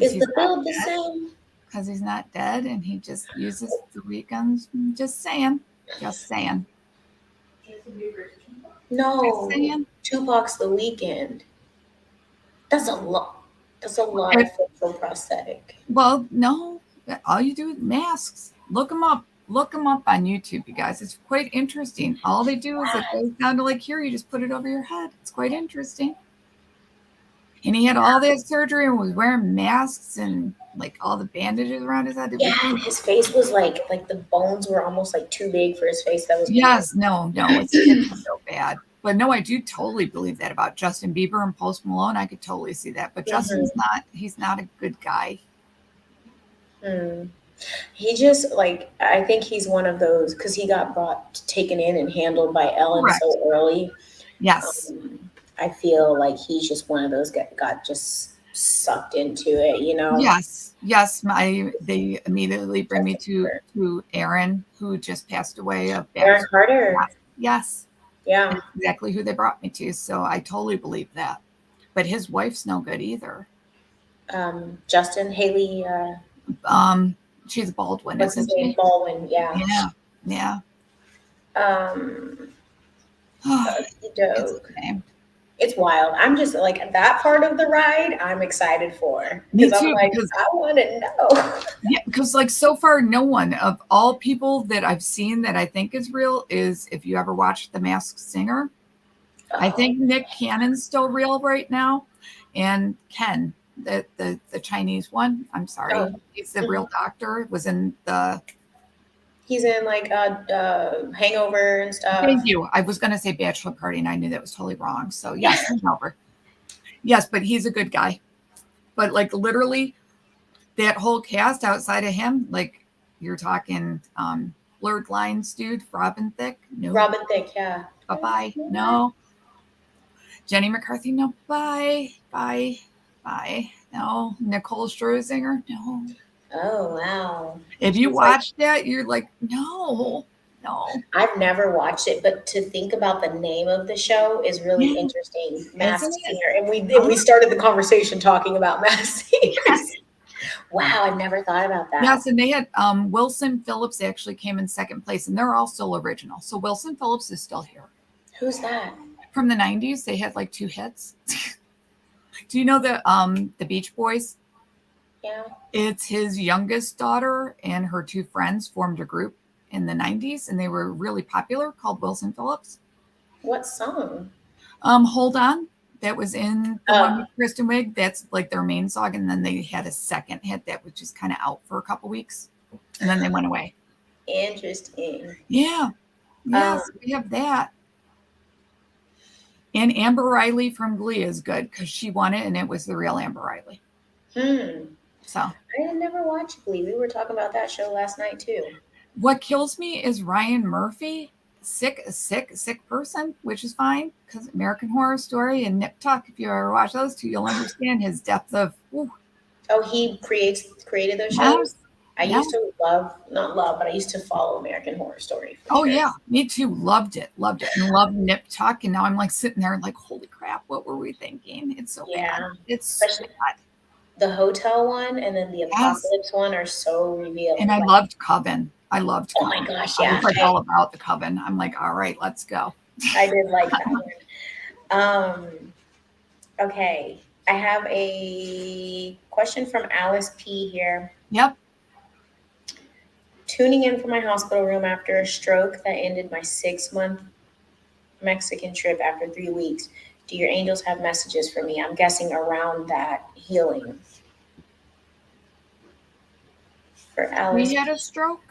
Is the build the same? Because he's not dead, and he just uses The Weeknd. Just saying. No, Tupac's The Weeknd. That's That's a lot of facial prosthetic. Well, no, all you do is masks. Look them up. Look them up on YouTube, you guys. It's quite interesting. All they do is it goes down to like here, you just put it over your head. It's quite interesting. And he had all that surgery and was wearing masks and like all the bandages around his head. Yeah, and his face was like the bones were almost like too big for his face. That was yes, no, it's so bad. But no, I do totally believe that about Justin Bieber and Post Malone. I could totally see that. But Justin's he's not a good guy. He just I think he's one of those because he got taken in and handled by Ellen so early. Yes. I feel like he's just one of those got just sucked into it, you know? Yes. They immediately bring me to Aaron, who just passed away. Aaron Carter. Yes. Yeah. That's exactly who they brought me to. So I totally believe that. But his wife's no good either. Justin Haley. She's Baldwin, what's isn't his name? she? Baldwin. Yeah. Yeah. It's wild. I'm just like that part of the ride. I'm excited for. Me too. I'm like, I want to know. Yeah, because like so far, no one of all people that I've seen that I think is real is if you ever watched The Masked Singer. I think Nick Cannon's still real right now, and Ken, the Chinese one. I'm sorry, he's the real doctor. Was in the. He's in like Hangover and stuff. Thank you. I was going to say Bachelor Party, and I knew that was totally wrong. So yes, Hangover. Yes, but he's a good guy. But like literally, that whole cast outside of him, like you're talking Blurred Lines, dude, Robin Thicke. No. Robin Thicke, yeah. Bye. No. Jenny McCarthy, no. Bye. No. Nicole Scherzinger, no. Oh, wow. If you watch that, you're like, no. I've never watched it, but to think about the name of the show is really interesting. Masked Singer. And we started the conversation talking about Masked Singers. Yes. Wow, I've never thought about that. Yes, and they had Wilson Phillips actually came in second place, and they're all still original. So Wilson Phillips is still here. Who's that? From the 90s, they had like 2 hits. Do you know the Beach Boys? Yeah. It's his youngest daughter and her 2 friends formed a group in the 90s, and they were really popular called Wilson Phillips. What song? Hold On. That was in the one with Kristen Wiig. That's like their main song. And then they had a second hit that was just kind of out for a couple weeks. And then they went away. Interesting. Yeah. Yes, we have that. And Amber Riley from Glee is good because she won it and it was the real Amber Riley. So I had never watched Glee. We were talking about that show last night too. What kills me is Ryan Murphy, sick person, which is fine because American Horror Story and Nip Tuck, if you ever watch those 2, you'll understand his depth of. Ooh. Oh, he created those shows? Yes. I used to not love, but I used to follow American Horror Story. Oh, yeah. Me too. Loved it. And loved Nip Tuck. And now I'm like sitting there like, holy crap, what were we thinking? It's so bad. It's so bad. The hotel one and then the Apocalypse one are so revealing. And I loved Coven. Oh my gosh, yeah. I was like all about the Coven. I'm like, all right, let's go. I did like that one. Okay. I have a question from Alice P here. Yep. Tuning in from my hospital room after a stroke that ended my 6-month Mexican trip after 3 weeks. Do your angels have messages for me? I'm guessing around that healing. For Alice. We had a stroke?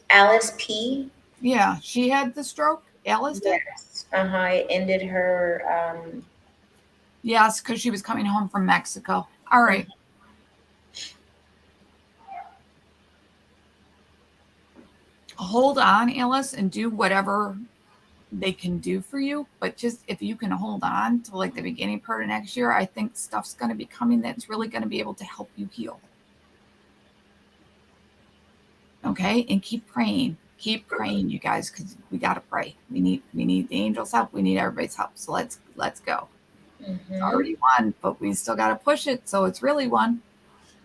Alice P. Yeah, she had the stroke. Alice did? Yes. It ended her. Yes, because she was coming home from Mexico. All right. Hold on, Alice, and do whatever they can do for you. But just if you can hold on to like the beginning part of next year, I think stuff's going to be coming that's really going to be able to help you heal. Okay, and keep praying, you guys, because we got to pray. We need the angels' help. We need everybody's help. So let's go. It's already won, but we still got to push it. So it's really won.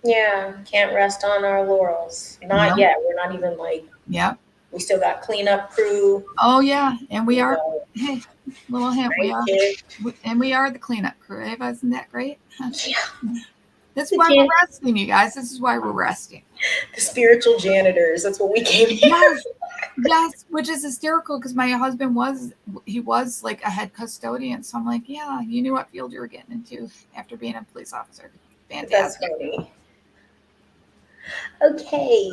Yeah, can't rest on our laurels. Not yet. We're not even like. Yep. We still got cleanup crew. Oh yeah, and we are. Hey, little hint. Right, we are the cleanup crew. Ava, isn't that great? Yeah. That's The why jan- we're resting, you guys. This is why we're resting. The spiritual janitors. That's what we came here. Yes, yes, which is hysterical because my husband was like a head custodian. So I'm like, yeah, you knew what field you were getting into after being a police officer. That's Fantastic. funny. Okay.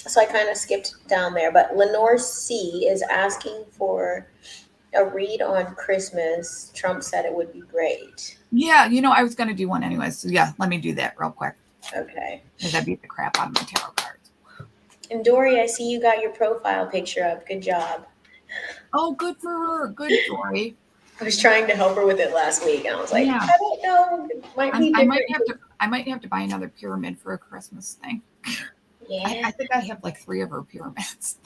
So I kind of skipped down there, but Lenore C is asking for a read on Christmas. Trump said it would be great. Yeah, I was going to do one anyway. So yeah, let me do that real quick Okay. because I beat the crap out of my tarot cards. And Dory, I see you got your profile picture up. Good job. Oh, good for her. Good, Dory. I was trying to help her with it last week, and I was like, Yeah. I don't know. It might be I might different. have to buy another pyramid for a Christmas thing. Yeah. I think I have like 3 of her pyramids.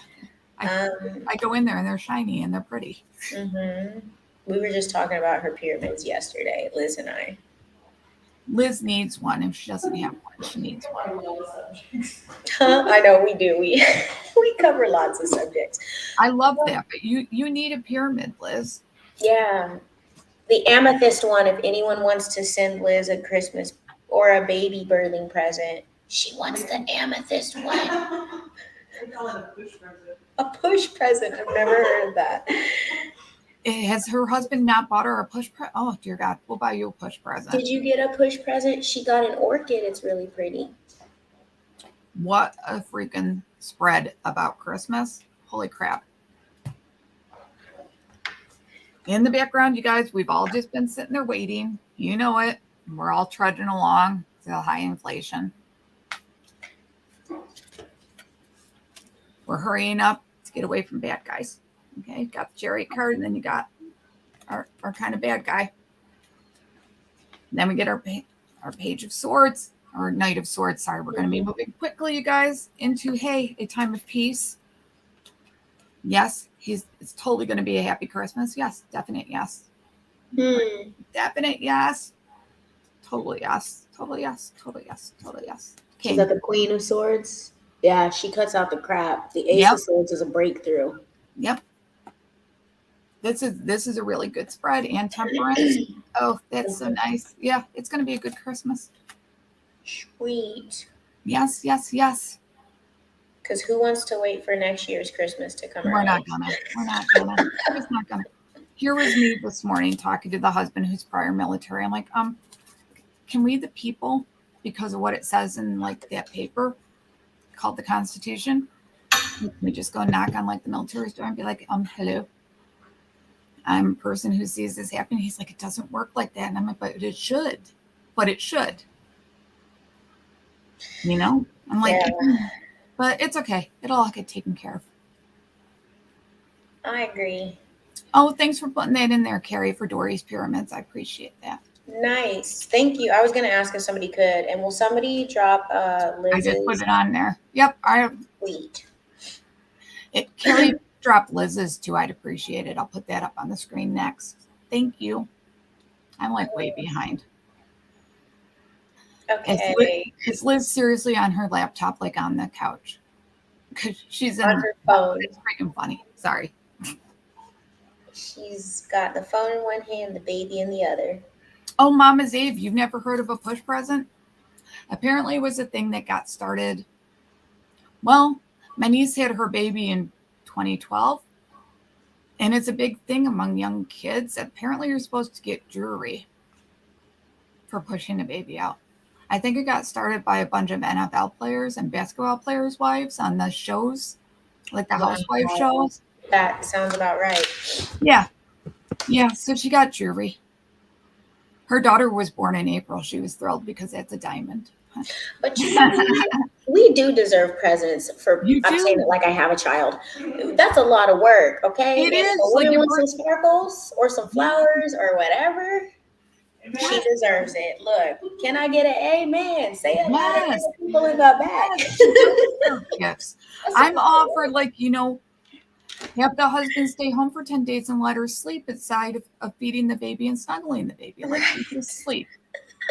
Um, I go in there and they're shiny and they're pretty. mhm. We were just talking about her pyramids yesterday, Liz and I. Liz needs one. If she doesn't have one, she needs one. Probably all the subjects. I know we do. We we cover lots of subjects. I love that, but you need a pyramid, Liz. Yeah. The amethyst one, if anyone wants to send Liz a Christmas or a baby birthing present, she wants the amethyst one. We call it a push present. A push present. I've never heard of that. Has her husband not bought her a push present? Oh dear God, we'll buy you a push present. Did you get a push present? She got an orchid. It's really pretty. What a freaking spread about Christmas. Holy crap. In the background, you guys, we've all just been sitting there waiting. You know it. We're all trudging along to the high inflation. We're hurrying up to get away from bad guys. Okay, got the chariot card, and then you got our kind of bad guy. And then we get our page of swords, or knight of swords. Sorry, we're going to be moving quickly, you guys, into, hey, a time of peace. Yes, it's totally going to be a happy Christmas. Yes, definite yes. Definite yes. Totally yes. Totally yes. Totally yes. Totally yes. She's got the Queen of Swords. Yeah, she cuts out the crap. The Ace Yep. of Swords is a breakthrough. Yep. This is a really good spread. And Temperance. Oh, that's so nice. Yeah, it's going to be a good Christmas. Sweet. Yes, yes, yes. Because who wants to wait for next year's Christmas to come We're around? not gonna. We're just not gonna. Here was me this morning talking to the husband who's prior military. I'm like, can we the people, because of what it says in like that paper called the Constitution, can we just go knock on like the military's door and be like, hello, I'm a person who sees this happen. He's like, it doesn't work like that. And I'm like, but it should. I'm like, Yeah. but it's okay. It'll all get taken care of. I agree. Oh, thanks for putting that in there, Carrie, for Dory's pyramids. I appreciate that. Nice. Thank you. I was going to ask if somebody could. And will somebody drop Liz's I did put it on there. Yep. tweet? Carrie dropped Liz's too. I'd appreciate it. I'll put that up on the screen next. Thank you. I'm like way behind. Okay. Is Liz seriously on her laptop, like on the couch? Because she's On her phone. It's freaking funny. Sorry. She's got the phone in one hand, the baby in the other. Oh, Mama Zave, you've never heard of a push present? Apparently it was a thing that got started. Well, my niece had her baby in 2012. And it's a big thing among young kids. Apparently you're supposed to get jewelry for pushing a baby out. I think it got started by a bunch of NFL players and basketball players' wives on the shows, like the housewife shows. That sounds about right. Yeah. Yeah. So she got jewelry. Her daughter was born in April. She was thrilled because that's a diamond. But you know, we do deserve presents for. You I'm do. saying it like I have a child. That's a lot of work. Okay. It And is, if a like, woman it wants some sparkles or some flowers or whatever, she deserves it. Look, can I get an amen? Say it loud and Yes. get people in the back. Yes. I'm offered, like, have the husband stay home for 10 days and let her sleep aside of feeding the baby and snuggling the baby. Like, she just sleep.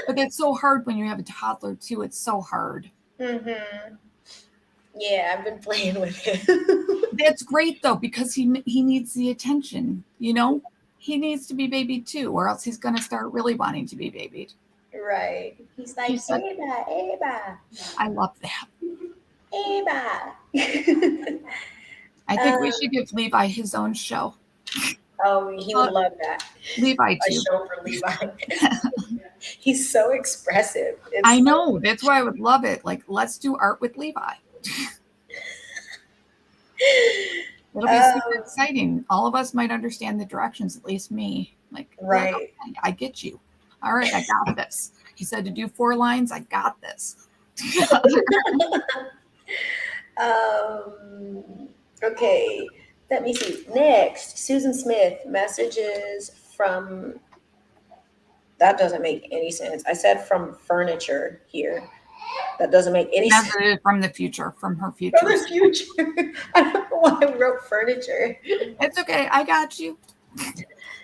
But that's so hard when you have a toddler, too. It's so hard. Mm-hmm. Yeah, I've been playing with it. That's great, though, because he needs the attention, He needs to be babied, too, or else he's going to start really wanting to be babied. Right. He's like, He said, Eva, Eva, I love that. Eva. I think we should give Levi his own show. Oh, he would love that. Levi A too. show for Levi. He's so expressive. I know. That's why I would love it. Like, let's do art with Levi. It'll be super exciting. All of us might understand the directions, at least me. Like, Right. okay, I get you. All right, I got this. He said to do 4 lines. I got this. Okay. Let me see. Next, Susan Smith, messages from, that doesn't make any sense. I said from furniture here. That doesn't make any sense. Never from the future, from her future. From the future. I don't know why I wrote furniture. It's okay. I got you.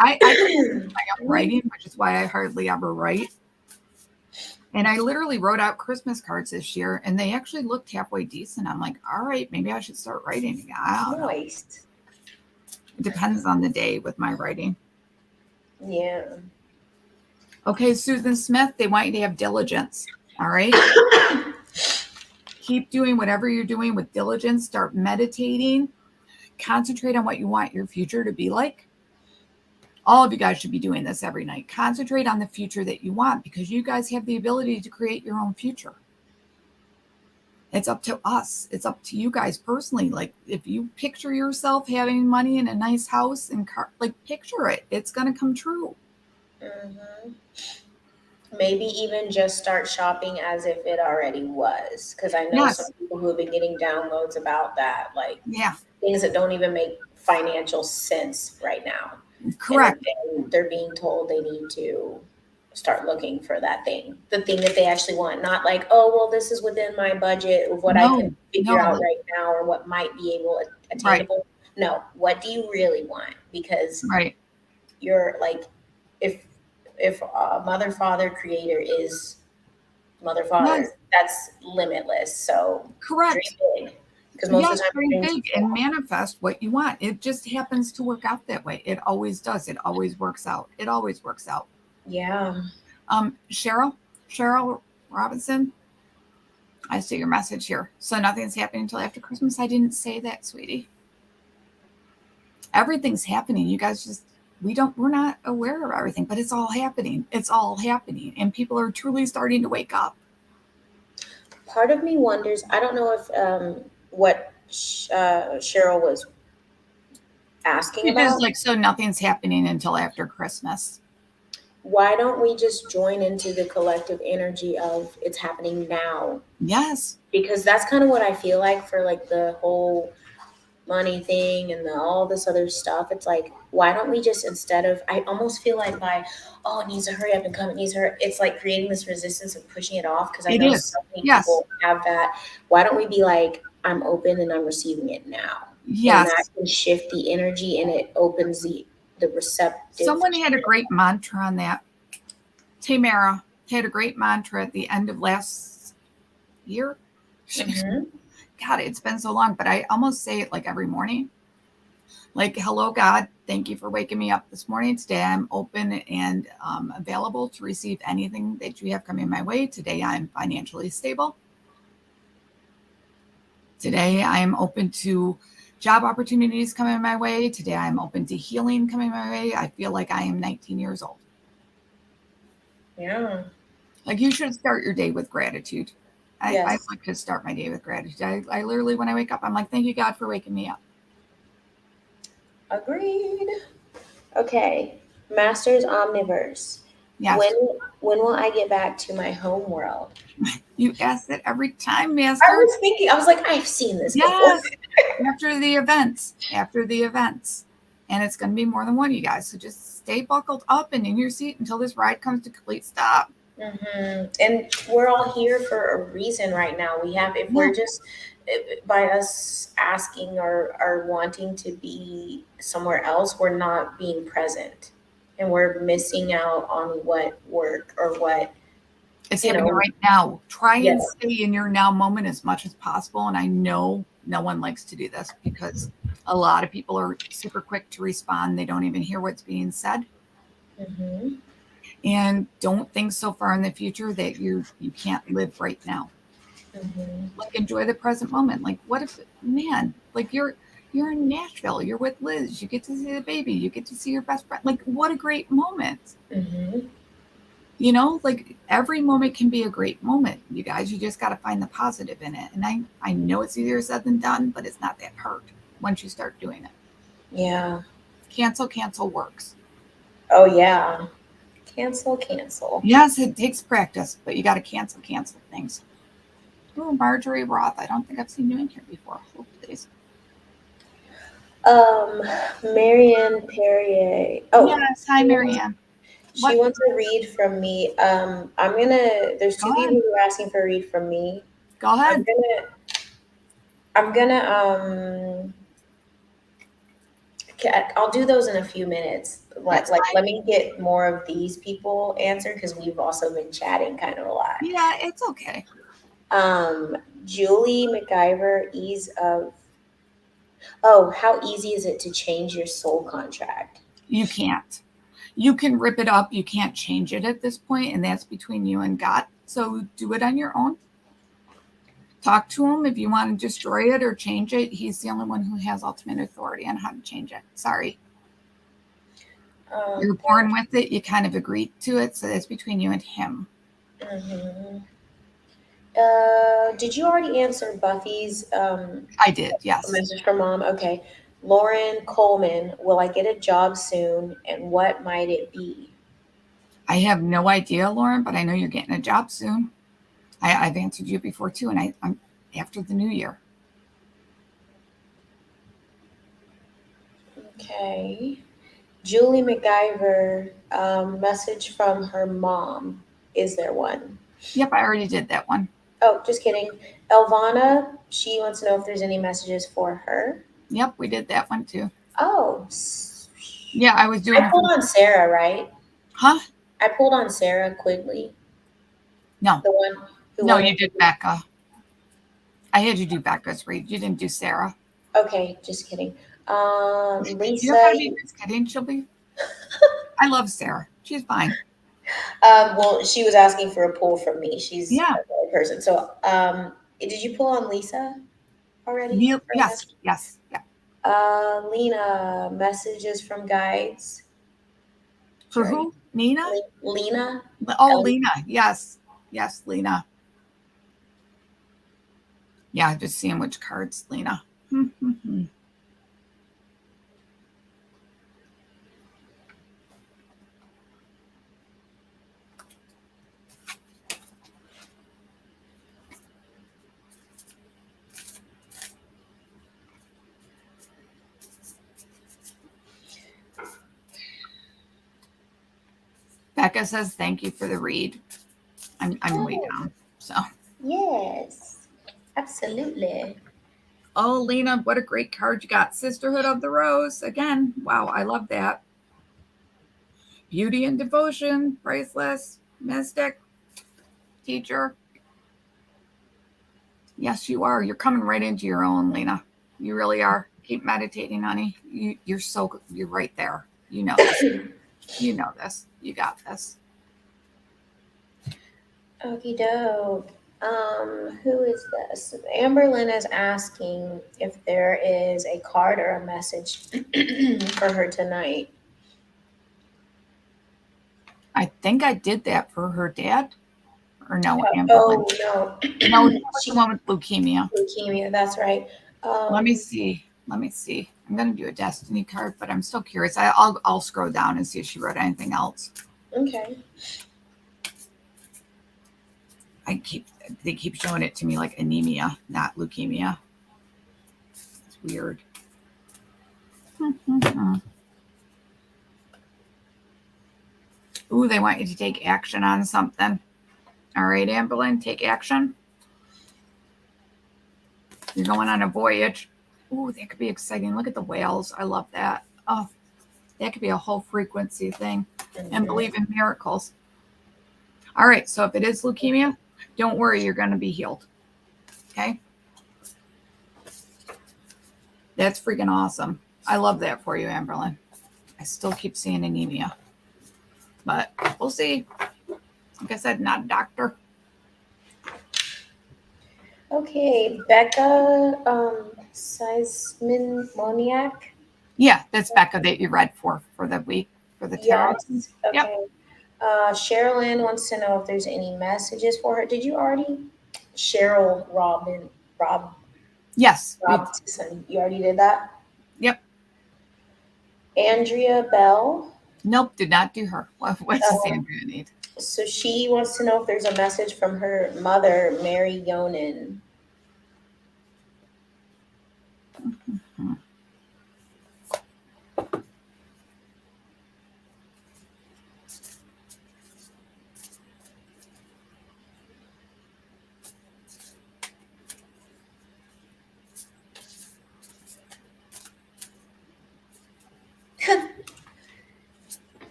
I am writing, which is why I hardly ever write. And I literally wrote out Christmas cards this year, and they actually looked halfway decent. I'm like, all right, maybe I should start writing again. I don't know. Nice. It depends on the day with my writing. Yeah. Okay, Susan Smith, they want you to have diligence. All right. Keep doing whatever you're doing with diligence. Start meditating. Concentrate on what you want your future to be like. All of you guys should be doing this every night. Concentrate on the future that you want, because you guys have the ability to create your own future. It's up to us. It's up to you guys personally. Like, if you picture yourself having money in a nice house and car, like, picture it. It's going to come true. Mm-hmm. Maybe even just start shopping as if it already was. Because I know some people who have been getting downloads about that, like things that don't even make financial sense right now. Correct. And they're being told they need to start looking for that thing, the thing that they actually want. Not like, oh, well, this is within my budget of what I can figure out right now, or what might be attainable. Right. No, what do you really want? Because you're like, if mother, father, creator is mother, father, that's limitless. So correct. Dream big. Because most of the time, dream big and manifest what you want. It just happens to work out that way. It always does. It always works out. It always works out. Yeah. Cheryl Robinson, I see your message here. So nothing's happening until after Christmas. I didn't say that, sweetie. Everything's happening. You guys just, we're not aware of everything, but it's all happening. It's all happening. And people are truly starting to wake up. Part of me wonders, I don't know if what Cheryl was asking about. Because like, so nothing's happening until after Christmas. Why don't we just join into the collective energy of it's happening now? Yes. Because that's kind of what I feel like for like the whole money thing and all this other stuff. It's like, why don't we just, instead of, I almost feel like it needs to hurry up and come, it needs to hurry. It's like creating this resistance of pushing it off. Because I know so many people have that. Why don't we be like, I'm open and I'm receiving it now? Yes. And that can shift the energy and it opens the receptive. Someone had a great mantra on that. Tamara had a great mantra at the end of last year. Mm-hmm. God, it's been so long, but I almost say it like every morning. Like, hello, God, thank you for waking me up this morning. Today I'm open and available to receive anything that you have coming my way. Today I'm financially stable. Today I'm open to job opportunities coming my way. Today I'm open to healing coming my way. I feel like I am 19 years old. Yeah. Like, you should start your day with gratitude. I like to start my day with gratitude. I literally, when I wake up, I'm like, thank you, God, for waking me up. Agreed. Okay. Masters Omniverse. Yes. When will I get back to my home world? You ask it every time, Master. I was like, I've seen this before. After the events. And it's going to be more than one of you guys. So just stay buckled up and in your seat until this ride comes to complete stop. Mm-hmm. And we're all here for a reason right now. We're just, by us asking or wanting to be somewhere else, we're not being present. And we're missing out on what work or what it's happening right now. Try and stay in your now moment as much as possible. And I know no one likes to do this because a lot of people are super quick to respond. They don't even hear what's being said. Mm-hmm. And don't think so far in the future that you can't live right now. Mhm. Like enjoy the present moment. Like what if, man, like you're in Nashville, you're with Liz, you get to see the baby, you get to see your best friend. Like what a great moment. Mhm. You know, like every moment can be a great moment, you guys. You just got to find the positive in it. And I know it's easier said than done, but it's not that hard once you start doing it. Yeah. Cancel works. Oh yeah. Cancel. Yes, it takes practice, but you got to cancel things. Oh, Marjorie Roth. I don't think I've seen you in here before. Oh, please. Marianne Perrier. Oh, Yes. Hi, Marianne. she What? wants a read from me. There's Go two people ahead. who are asking for a read from me. Go I'm ahead. gonna, I'm gonna, I'll do those in a few minutes. That's Let fine. me get more of these people answered because we've also been chatting kind of a lot. Yeah, it's okay. Um, Julie McIver, ease of, oh, how easy is it to change your soul contract? You can't. You can rip it up. You can't change it at this point, and that's between you and God. So do it on your own. Talk to him if you want to destroy it or change it. He's the only one who has ultimate authority on how to change it. Sorry. You're Um, born with it. You kind of agreed to it. So that's between you and him. mhm. Did you already answer Buffy's I did. Yes. message from mom? Okay. Lauren Coleman, will I get a job soon and what might it be? I have no idea, Lauren, but I know you're getting a job soon. I've answered you before too, and I'm after the new year. Okay. Julie McIver, message from her mom. Is there one? Yep, I already did that one. Oh, just kidding. Elvana, she wants to know if there's any messages for her. Yep, we did that one too. Oh, Yeah, I was doing I it. pulled on Sarah, right? Huh? I pulled on Sarah Quigley, No, the one who no, wanted you to. did Becca. I had you do Becca's read. You didn't do Sarah. Okay, just kidding. You're not Lisa, gonna be just kidding. She'll be. I love Sarah. She's fine. well, she was asking for a pull from me. She's Yeah. a good person. So, did you pull on Lisa already? Or Yes. Yes. Yeah. Lena, messages from guides. For Sure. who? Nina? Lena, Oh, Lena. Yes. Yes, Lena. Yeah, just seeing which cards, Lena. Becca says thank you for the read. I'm way down. So. yes, absolutely. Oh, Lena, what a great card you got. Sisterhood of the Rose. Again, wow, I love that. Beauty and devotion, priceless, mystic, teacher. Yes, you are. You're coming right into your own, Lena. You really are. Keep meditating, honey. You're right there. You know this. You know this. You got this. Okie doke. Who is this? Amberlyn is asking if there is a card or a message for her tonight. I think I did that for her dad. Or no, Amberlyn. Oh no, No, that was the one with leukemia. leukemia. That's right. Let me see. Let me see. I'm gonna do a destiny card, but I'm still curious. I'll scroll down and see if she wrote anything else. Okay. They keep showing it to me like anemia, not leukemia. It's weird. Ooh, they want you to take action on something. All right, Amberlyn, take action. You're going on a voyage. Ooh, that could be exciting. Look at the whales. I love that. Oh, that could be a whole frequency thing. And believe in miracles. All right, so if it is leukemia, don't worry, you're going to be healed. Okay? That's freaking awesome. I love that for you, Amberlyn. I still keep seeing anemia. But we'll see. Like I said, not a doctor. Okay, Becca Seismoniak. Yeah, that's Becca that you read for the week for the tarot. Yes. Yep. Okay. Sherilyn wants to know if there's any messages for her. Did you already? Cheryl Yes. Robson. You already did that? Yep. Andrea Bell. Nope, did not do her. What does Andrea need? So she wants to know if there's a message from her mother, Mary Yonan.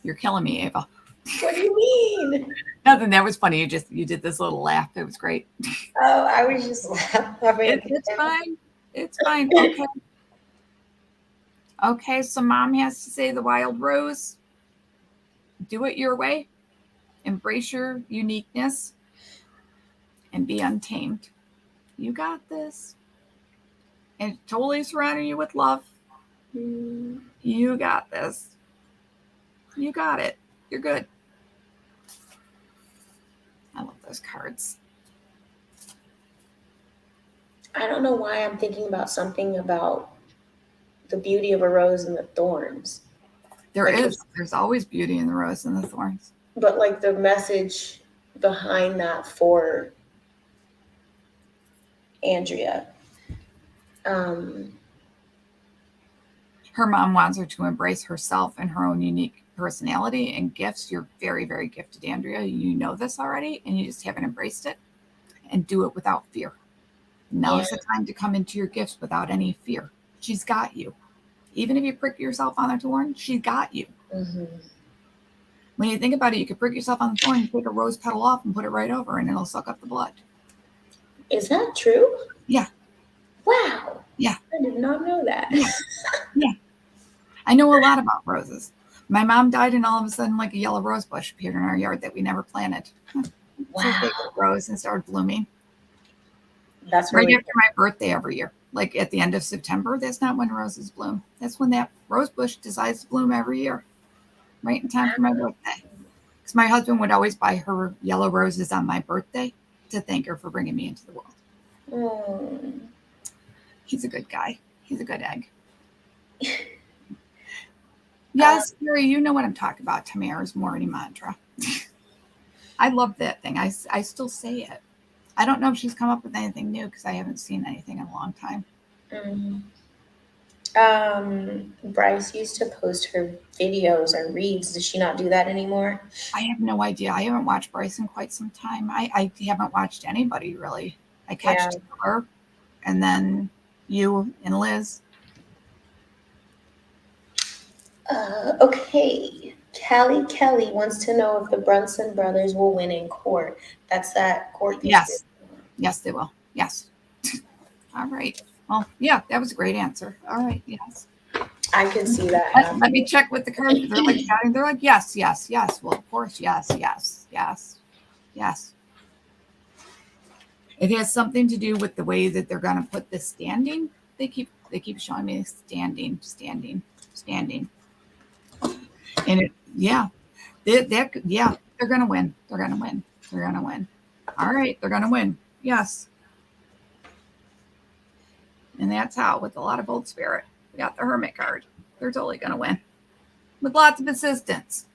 You're killing me, Ava. What do you mean? Nothing. That was funny. You did this little laugh. It was great. Oh, I was just laughing. It's fine. It's fine. Okay. Okay, so mom has to say the wild rose. Do it your way. Embrace your uniqueness and be untamed. You got this. And totally surrounding you with love. You got this. You got it. You're good. I love those cards. I don't know why I'm thinking about something about the beauty of a rose and the thorns. There's always beauty in the rose and the thorns. But like the message behind that for Andrea. Her mom wants her to embrace herself and her own unique personality and gifts. You're very, very gifted, Andrea. You know this already, and you just haven't embraced it. And do it without fear. Now is the time to come into your gifts without any fear. She's got you. Even if you prick yourself on a thorn, she's got you. Mm-hmm. When you think about it, you could prick yourself on the thorn, you take a rose petal off and put it right over, and it'll suck up the blood. Is that true? Yeah. Wow. Yeah. I did not know that. Yeah. I know a lot about roses. My mom died, and all of a sudden, like a yellow rose bush appeared in our yard that we never planted. Wow. So big rose and started blooming. That's right really after my birthday every year. Like at the end of September, that's not when roses bloom. That's when that rose bush decides to bloom every year. Right in time for my birthday. Because my husband would always buy her yellow roses on my birthday to thank her for bringing me into the world. He's a good guy. He's a good egg. Yes, Gary, you know what I'm talking about. Tamara's morning mantra. I love that thing. I still say it. I don't know if she's come up with anything new because I haven't seen anything in a long time. Bryce used to post her videos or reads. Does she not do that anymore? I have no idea. I haven't watched Bryce in quite some time. I haven't watched anybody really. I catch Taylor and then you and Liz. Okay. Callie Kelly wants to know if the Brunson brothers will win in court. That's that court. Yes. Yes, they will. Yes. All right. Well, yeah, that was a great answer. All right. Yes. I can see that. Let me check with the cards. They're like shouting. They're like, yes, yes, yes. Well, of course, yes, yes, yes, yes. It has something to do with the way that they're going to put the standing. They keep showing me standing. And it, yeah, they're going to win. They're going to win. They're going to win. All right, they're going to win. Yes. And that's how, with a lot of old spirit, we got the Hermit card. They're totally going to win with lots of assistance.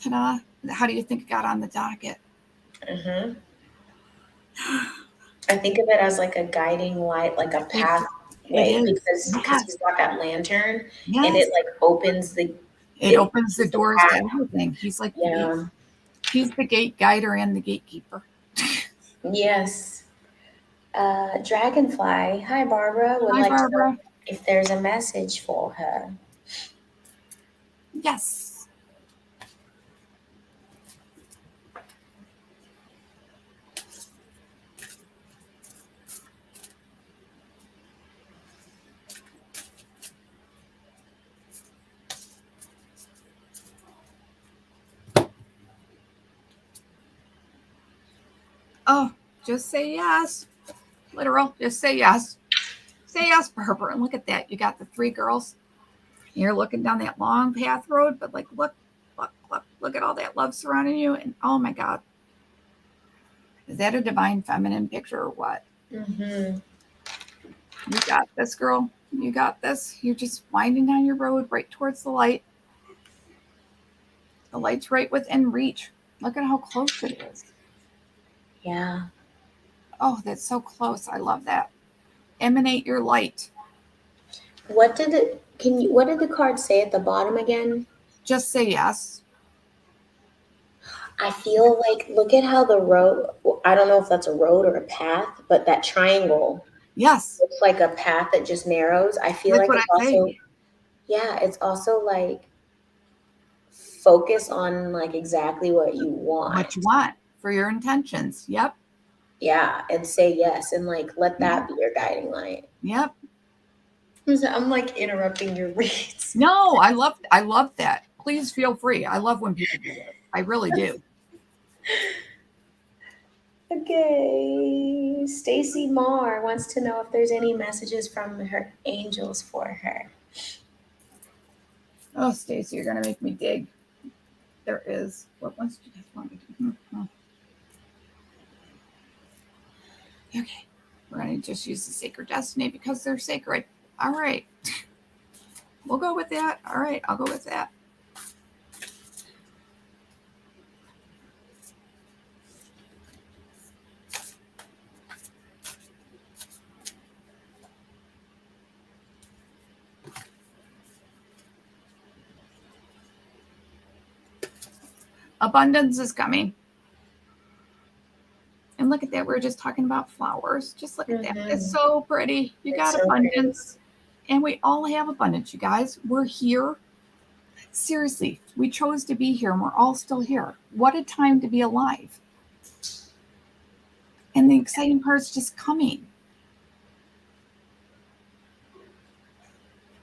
Ta-da! How do you think it got on the docket? I think of it as like a guiding light, like a pathway, because he's got that lantern, and it like opens the. It opens the doors to everything. He's like, he's the gate guider and the gatekeeper. Yes. Dragonfly. Hi, Barbara. Would like to know if there's a message for her. Yes. Oh, just say yes. Literal, just say yes. Say yes, Barbara. And look at that. You got the 3 girls. You're looking down that long path road, but like, look at all that love surrounding you. And oh my God. Is that a divine feminine picture or what? Mm-hmm. You got this, girl. You got this. You're just winding down your road right towards the light. The light's right within reach. Look at how close it is. Yeah. Oh, that's so close. I love that. Emanate your light. What did the card say at the bottom again? Just say yes. I feel like, look at how the road, I don't know if that's a road or a path, but that triangle Yes. looks like a path that just narrows. I feel That's like what it's I also, say. yeah, it's also like focus on like exactly what you want. What you want for your intentions. Yep. Yeah, and say yes, and like let that be your guiding light. Yep. I'm like interrupting your reads. No, I love that. Please feel free. I love when people do that. I really do. Okay, Stacy Marr wants to know if there's any messages from her angels for her. Oh, Stacy, you're gonna make me dig. There is. What ones do you guys want me to do? Oh. Okay. We're gonna just use the Sacred Destiny because they're sacred. All right. We'll go with that. All right, I'll go with that. Abundance is coming. And look at that. We were just talking about flowers. Just look at that. It's so pretty. You got so abundance. And we all have abundance, you guys. We're here. Seriously, we chose to be here and we're all still here. What a time to be alive. And the exciting part is just coming.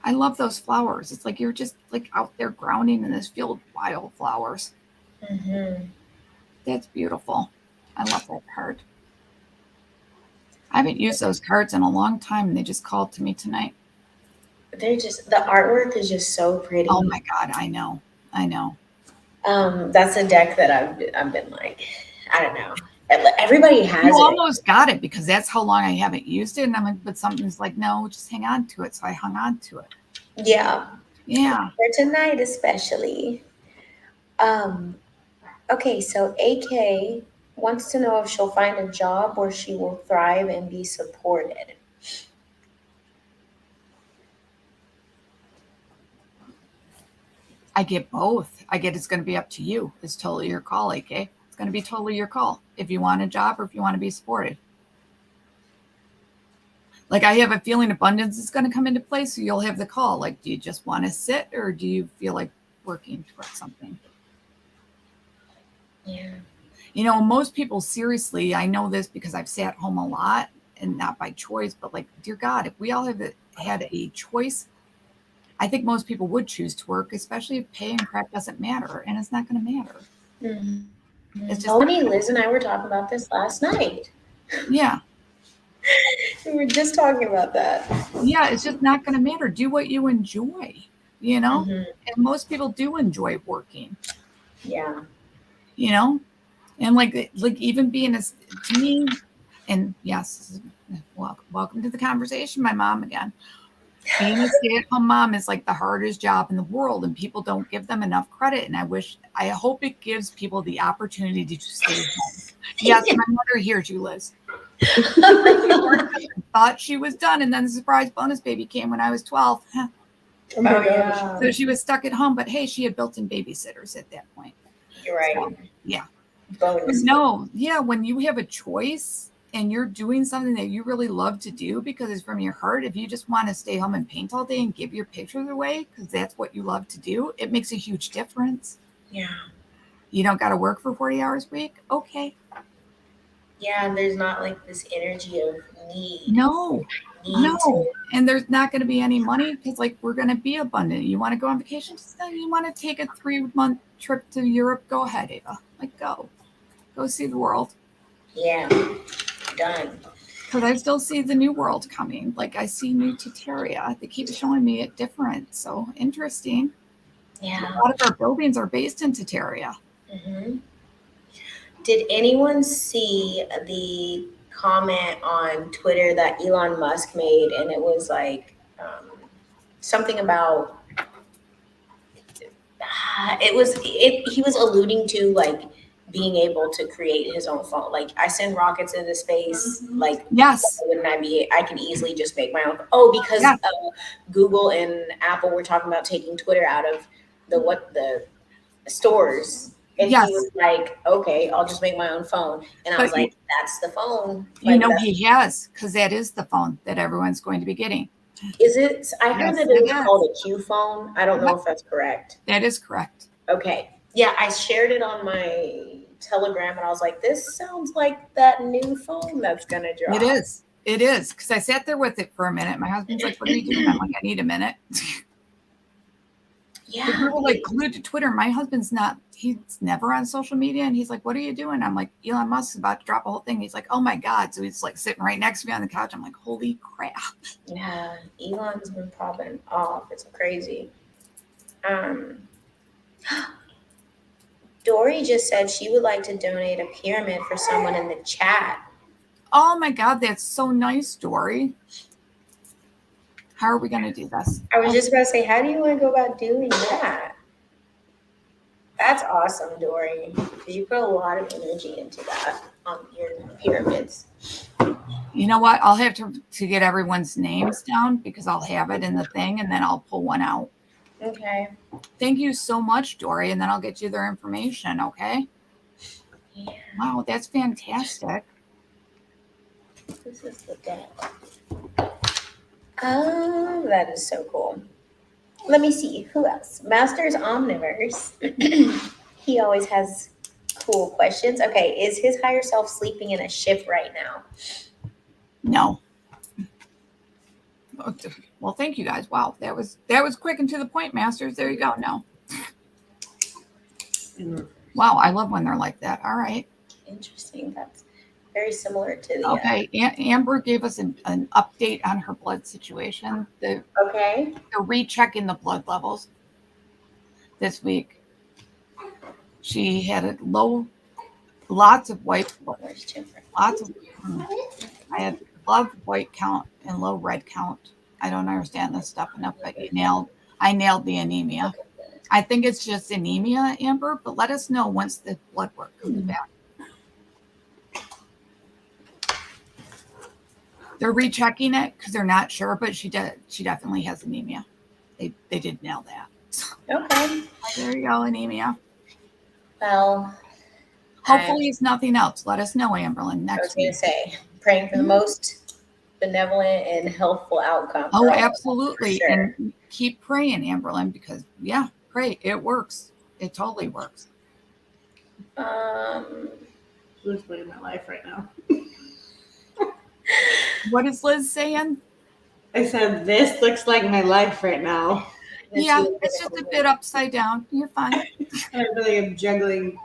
I love those flowers. It's like you're just like out there grounding in this field of wildflowers. Mm-hmm. That's beautiful. I love that card. I haven't used those cards in a long time and they just called to me tonight. They're just, the artwork is just so pretty. Oh my God, I know. That's a deck that I've been like, I don't know. Everybody has You it. almost got it because that's how long I haven't used it. And I'm like, but something's like, no, just hang on to it. So I hung on to it. Yeah. Yeah. For tonight especially. Okay, so AK wants to know if she'll find a job where she will thrive and be supported. I get both. I get it's going to be up to you. It's totally your call, AK. It's going to be totally your call if you want a job or if you want to be supported. Like I have a feeling abundance is going to come into play, so you'll have the call. Like, do you just want to sit or do you feel like working towards something? Yeah. You know, most people, seriously, I know this because I've sat home a lot and not by choice, but like, dear God, if we all had a choice, I think most people would choose to work, especially if pay and crap doesn't matter, and it's not going to matter. Mm-hmm. It's just Tony, Liz, and I were talking about this last night. Yeah. We were just talking about that. Yeah, it's just not going to matter. Do what you enjoy, you know? Mm-hmm. And most people do enjoy working. Yeah. You know? And like even being to me, and yes, welcome to the conversation, my mom again. Being a stay-at-home mom is like the hardest job in the world, and people don't give them enough credit. And I hope it gives people the opportunity to stay home. Yes, my mother hears you, Liz. Thought she was done, and then the surprise bonus baby came when I was 12. Oh my gosh. Yeah. So she was stuck at home, but hey, she had built-in babysitters at that point. You're right. So, yeah. Bonus. No, yeah, when you have a choice and you're doing something that you really love to do because it's from your heart, if you just want to stay home and paint all day and give your pictures away because that's what you love to do, it makes a huge difference. Yeah. You don't got to work for 40 hours a week? Okay. Yeah, and there's not like this energy of need. No. And there's not going to be any money because like we're going to be abundant. You want to go on vacation? You want to take a 3-month trip to Europe? Go ahead, Ava. Like go see the world. Yeah, done. Because I still see the new world coming. Like I see new Tataria. They keep showing me it different. So interesting. Yeah. A lot of our buildings are based in Tataria. hmm Did anyone see the comment on Twitter that Elon Musk made? And it was like something about he was alluding to like being able to create his own phone. Like I send rockets into space, like Yes. wouldn't I can easily just make my own. Oh, because Yes. Google and Apple were talking about taking Twitter out of the stores. And Yes. he was like, okay, I'll just make my own phone. And I was But like, that's the phone. you Like, know he has, because that is the phone that everyone's going to be getting. is it? I heard Yes, that it was it is. called a Q phone. I don't know if that's correct. That is correct. Okay. Yeah, I shared it on my Telegram and I was like, this sounds like that new phone that's going to drop. It is. It is. Because I sat there with it for a minute. My husband's like, what are you doing? I'm like, I need a minute. Yeah. We were like glued to Twitter. My husband's not, he's never on social media. And he's like, what are you doing? I'm like, Elon Musk's about to drop a whole thing. He's like, oh my God. So he's like sitting right next to me on the couch. I'm like, holy crap. Yeah. Elon's been popping off. It's crazy. Dory just said she would like to donate a pyramid for someone in the chat. Oh my God. That's so nice, Dory. How are we going to do this? I was just about to say, how do you want to go about doing that? That's awesome, Dory. Because you put a lot of energy into that on your pyramids. You know what? I'll have to get everyone's names down because I'll have it in the thing and then I'll pull one out. Okay. Thank you so much, Dory. And then I'll get you their information. Okay. Yeah. Wow. That's fantastic. This is the deck. Oh, that is so cool. Let me see. Who else? Master's Omniverse. He always has cool questions. Okay. Is his higher self sleeping in a ship right now? No. Well, thank you guys. Wow. That was quick and to the point, Masters. There you go. No. Wow. I love when they're like that. All right. Interesting. That's very similar to the. Okay. Amber gave us an update on her blood situation. They're rechecking the blood levels this week. She had a lots of white, lots of, I had low white count and low red count. I don't understand this stuff enough, but I nailed the anemia. I think it's just anemia, Amber, but let us know once the blood work comes back. They're rechecking it because they're not sure, but she definitely has anemia. They did nail that. Okay. There you go, anemia. Well, hopefully it's nothing else. Let us know, Amberlyn, next week. I was going to say, praying for the most benevolent and healthful outcome. Oh, absolutely. Sure. And keep praying, Amberlyn, because pray. It works. It totally works. Liz living my life right now. What is Liz saying? I said, this looks like my life right now. Yeah, it's just a bit upside down. You're fine. I really am juggling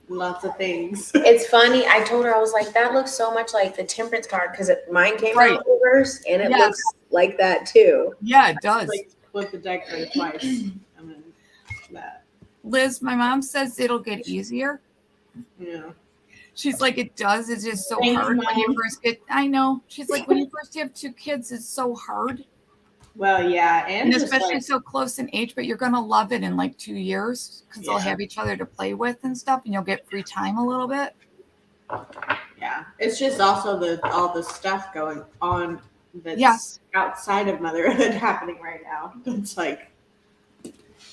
lots of things. It's funny. I told her, I was like, that looks so much like the temperance card because mine came Right. out reverse and it looks like that too. Yeah, it does. Like flip the deck for twice. And then that. Liz, my mom says it'll get easier. Yeah. She's like, it does. It's just so Thanks, hard when you Mom. first get. I know. She's like, when you first have 2 kids, it's so hard. Well, yeah. And just especially like, so close in age, but you're going to love it in like 2 years because they'll have each other to play with and stuff, and you'll get free time a little bit. yeah. It's just also all the stuff going on that's outside of motherhood happening right now. It's like,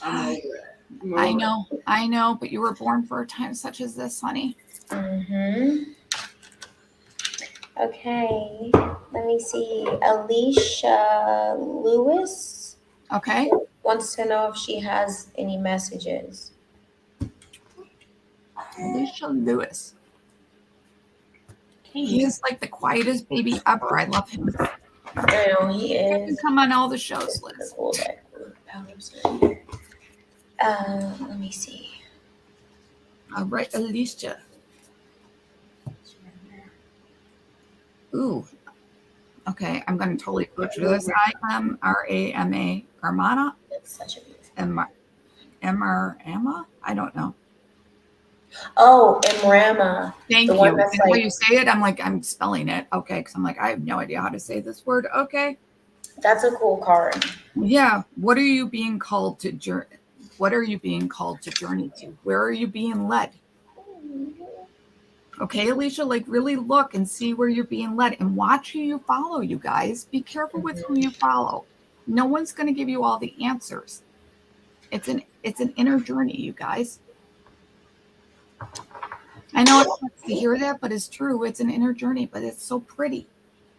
I'm over it. I know, but you were born for a time such as this, honey. Mm-hmm. Okay, let me see. Alicia Lewis. Okay. Wants to know if she has any messages. Alicia Lewis. He is like the quietest baby ever. I love him. I know he He can is. come on all the shows, Liz. Let me see. All right, Alicia. Ooh. Okay, I'm going to totally butcher this. IMRAMA, Armana? It's such a beautiful. Emma? I don't know. Oh, Emrama. Thank The you. one that's And when like, you say it, I'm spelling it. Okay, because I'm like, I have no idea how to say this word. Okay. that's a cool card. Yeah. What are you being called to journey? What are you being called to journey to? Where are you being led? Okay, Alicia, like really look and see where you're being led and watch who you follow, you guys. Be careful with who you follow. No one's going to give you all the answers. It's an inner journey, you guys. I know it sucks to hear that, but it's true. It's an inner journey, but it's so pretty.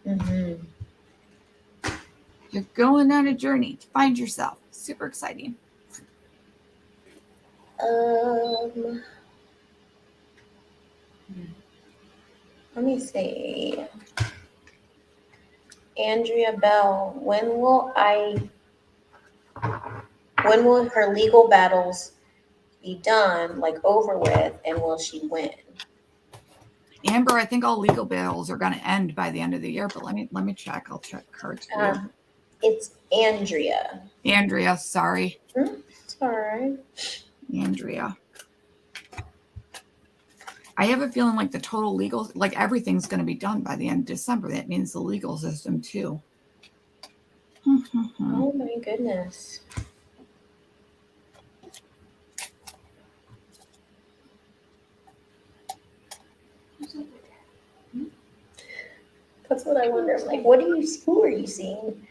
Mm-hmm. You're going on a journey to find yourself. Super exciting. Let me see. Andrea Bell, when will her legal battles be done, like over with, and will she win? Amber, I think all legal battles are going to end by the end of the year, but let me check. I'll check cards for you. It's Andrea. Andrea, sorry. It's all right. Andrea. I have a feeling like the total legal, like everything's going to be done by the end of December. That means the legal system too. Oh my goodness. That's what I wonder. I'm like, who are you seeing?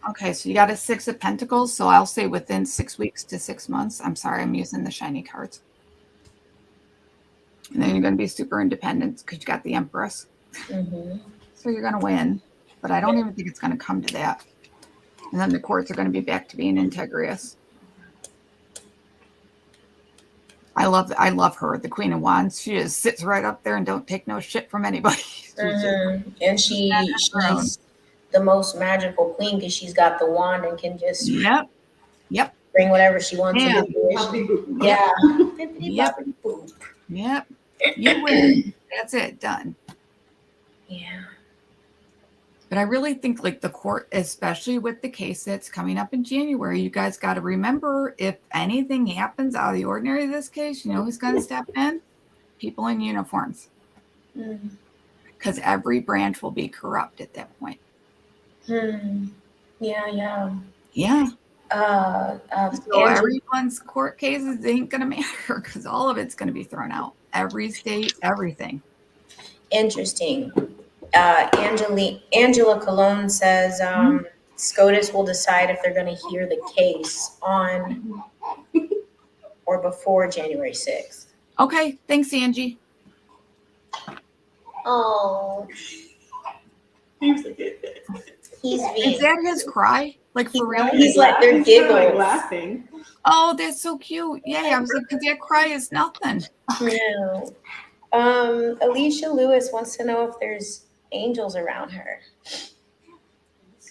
Okay, so you got a 6 of Pentacles. So I'll say within 6 weeks to 6 months. I'm sorry, I'm using the shiny cards. And then you're going to be super independent because you got the Empress. Mm-hmm. So you're going to win. But I don't even think it's going to come to that. And then the courts are going to be back to being integrious. I love her, the Queen of Wands. She just sits right up there and don't take no shit from anybody. Mm-hmm. And she's the most magical queen because she's got the wand and can just Yep. bring whatever she wants Yeah. into fruition. Yeah. Yep. You win. That's it. Done. Yeah. But I really think like the court, especially with the case that's coming up in January, you guys got to remember if anything happens out of the ordinary of this case, you know who's going to step in? People in uniforms. Because every branch will be corrupt at that point. Yeah. So everyone's court cases ain't going to matter because all of it's going to be thrown out. Every state, everything. Interesting. Angela Colon says SCOTUS will decide if they're going to hear the case on or before January 6th. Okay. Thanks, Angie. Oh. He's Is that his cry? Like for real? He's like, they're giggles. Like laughing. Oh, that's so cute. Yeah, I was like, that cry is nothing. No. Alicia Lewis wants to know if there's angels around her.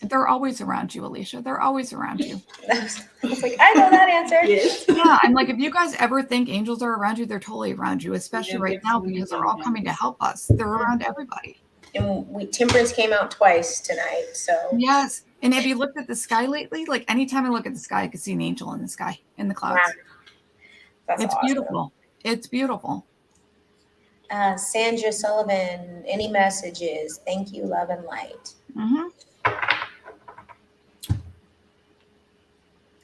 They're always around you, Alicia. They're always around you. I was like, I know that answer. Yes. Yeah, I'm like, if you guys ever think angels are around you, they're totally around you, especially right now because they're all coming to help us. They're around everybody. And Temperance came out twice tonight, so. Yes. And have you looked at the sky lately? Like anytime I look at the sky, I can see an angel in the sky, in the clouds. Wow. That's It's awesome. beautiful. It's beautiful. Sandra Sullivan, any messages? Thank you, love and light.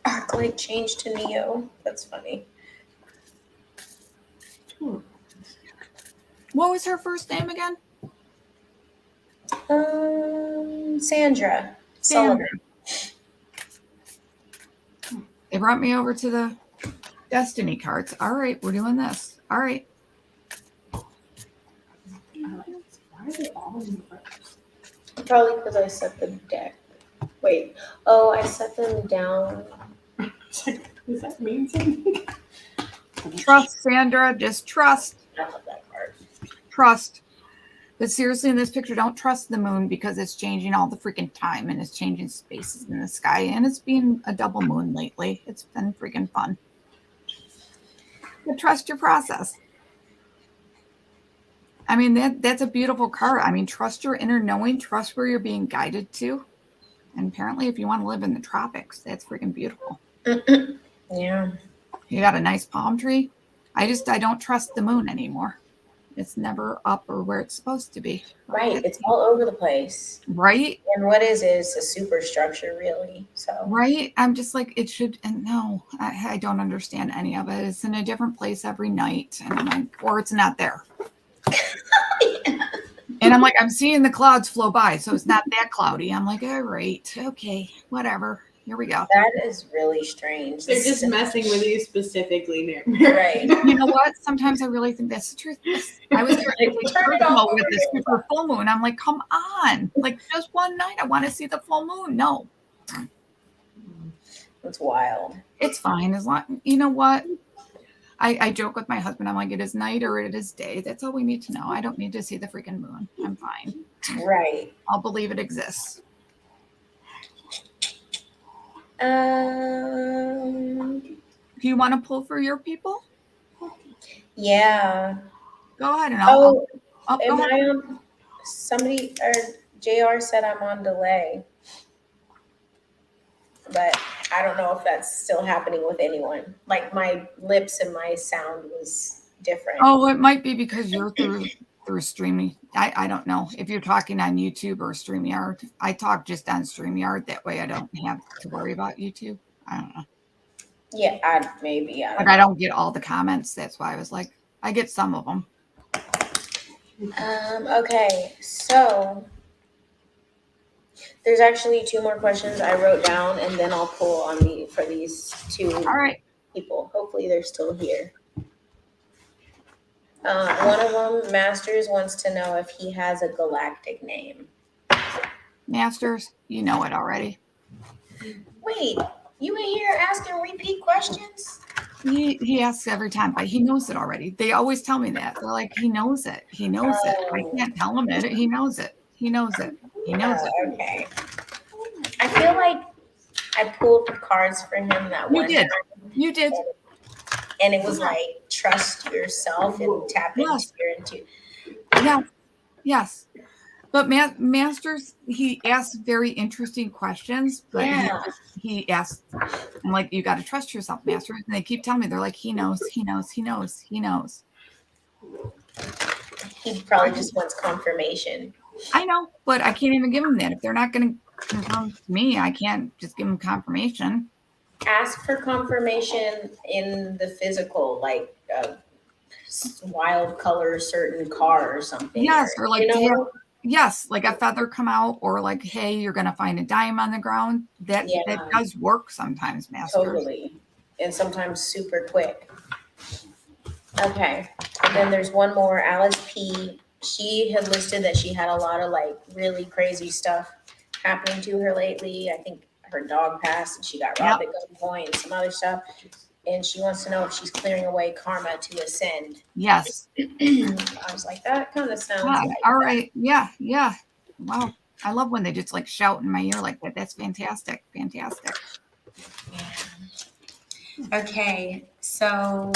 Arc-Light changed to Neo. That's funny. What was her first name again? Sandra Sullivan. They brought me over to the Destiny cards. All right, we're doing this. All right. Why are they all in reverse? Probably because I set the deck. Wait. Oh, I set them down. Does that mean something? Trust, Sandra. Just trust. I love that card. Trust. But seriously, in this picture, don't trust the moon because it's changing all the freaking time and it's changing spaces in the sky. And it's been a double moon lately. It's been freaking fun. But trust your process. I mean, that's a beautiful card. I mean, trust your inner knowing, trust where you're being guided to. And apparently, if you want to live in the tropics, that's freaking beautiful. Yeah. You got a nice palm tree. I don't trust the moon anymore. It's never up or where it's supposed to be. Right. It's all over the place. Right? And what is it? It's a superstructure, really. So Right? I'm just like, it should, and no, I don't understand any of it. It's in a different place every night. And I'm like, or it's not there. And I'm like, I'm seeing the clouds flow by, so it's not that cloudy. I'm like, all right, okay, whatever. Here we go. that is really strange. They're just messing with you specifically, right. You know what? Sometimes I really think that's the truth. I was Turn it off with over the super full moon. I'm like, come on. Like just one night, I want to see the full moon. No, It's wild. it's fine. As long, you know what? I joke with my husband. I'm like, it is night or it is day. That's all we need to know. I don't need to see the freaking moon. I'm fine. Right. I'll believe it exists. Um. Do you want to pull for your people? Yeah. Go ahead and Oh, go am ahead. I on? Somebody or JR said I'm on delay, but I don't know if that's still happening with anyone. Like my lips and my sound was different. Oh, it might be because you're through streaming. I don't know if you're talking on YouTube or StreamYard. I talk just on StreamYard. That way I don't have to worry about YouTube. I don't know. Yeah, I don't But I don't get all the comments. That's why I was like, I get some of them. Okay, so there's actually 2 more questions I wrote down, and then I'll pull on for these 2 All right. people. Hopefully, they're still here. One of them, Masters, wants to know if he has a galactic name. Masters, you know it already. Wait, you in here asking repeat questions? He asks every time, but he knows it already. They always tell me that. They're like, he knows it. He knows it. I can't tell him it. He knows it. He knows it. He knows it. Okay. I feel like I pulled cards for him that one You did. time, You did. and it was like trust yourself and tap into Yes. your intuition. Yeah. Yes. But Masters, he asks very interesting questions. But Yeah. he asks, I'm like, you got to trust yourself, Masters. And they keep telling me, they're like, he knows, he knows, he knows, he knows. He probably just wants confirmation. I know, but I can't even give him that. If they're not going to confirm to me, I can't just give him confirmation. Ask for confirmation in the physical, like a wild color certain car or something. Yes, or like, you know? yes, like a feather come out, or like, hey, you're going to find a dime on the ground. That does work sometimes, Masters. Totally. And sometimes super quick. Okay. And then there's one more, Alice P. She had listed that she had a lot of like really crazy stuff happening to her lately. I think her dog passed and she got robbed at gunpoint and some other stuff. And she wants to know if she's clearing away karma to ascend. Yes. I was like, that kind of sounds like all right. Yeah. Yeah. Wow. I love when they just like shout in my ear like that. That's fantastic. Fantastic. Okay, so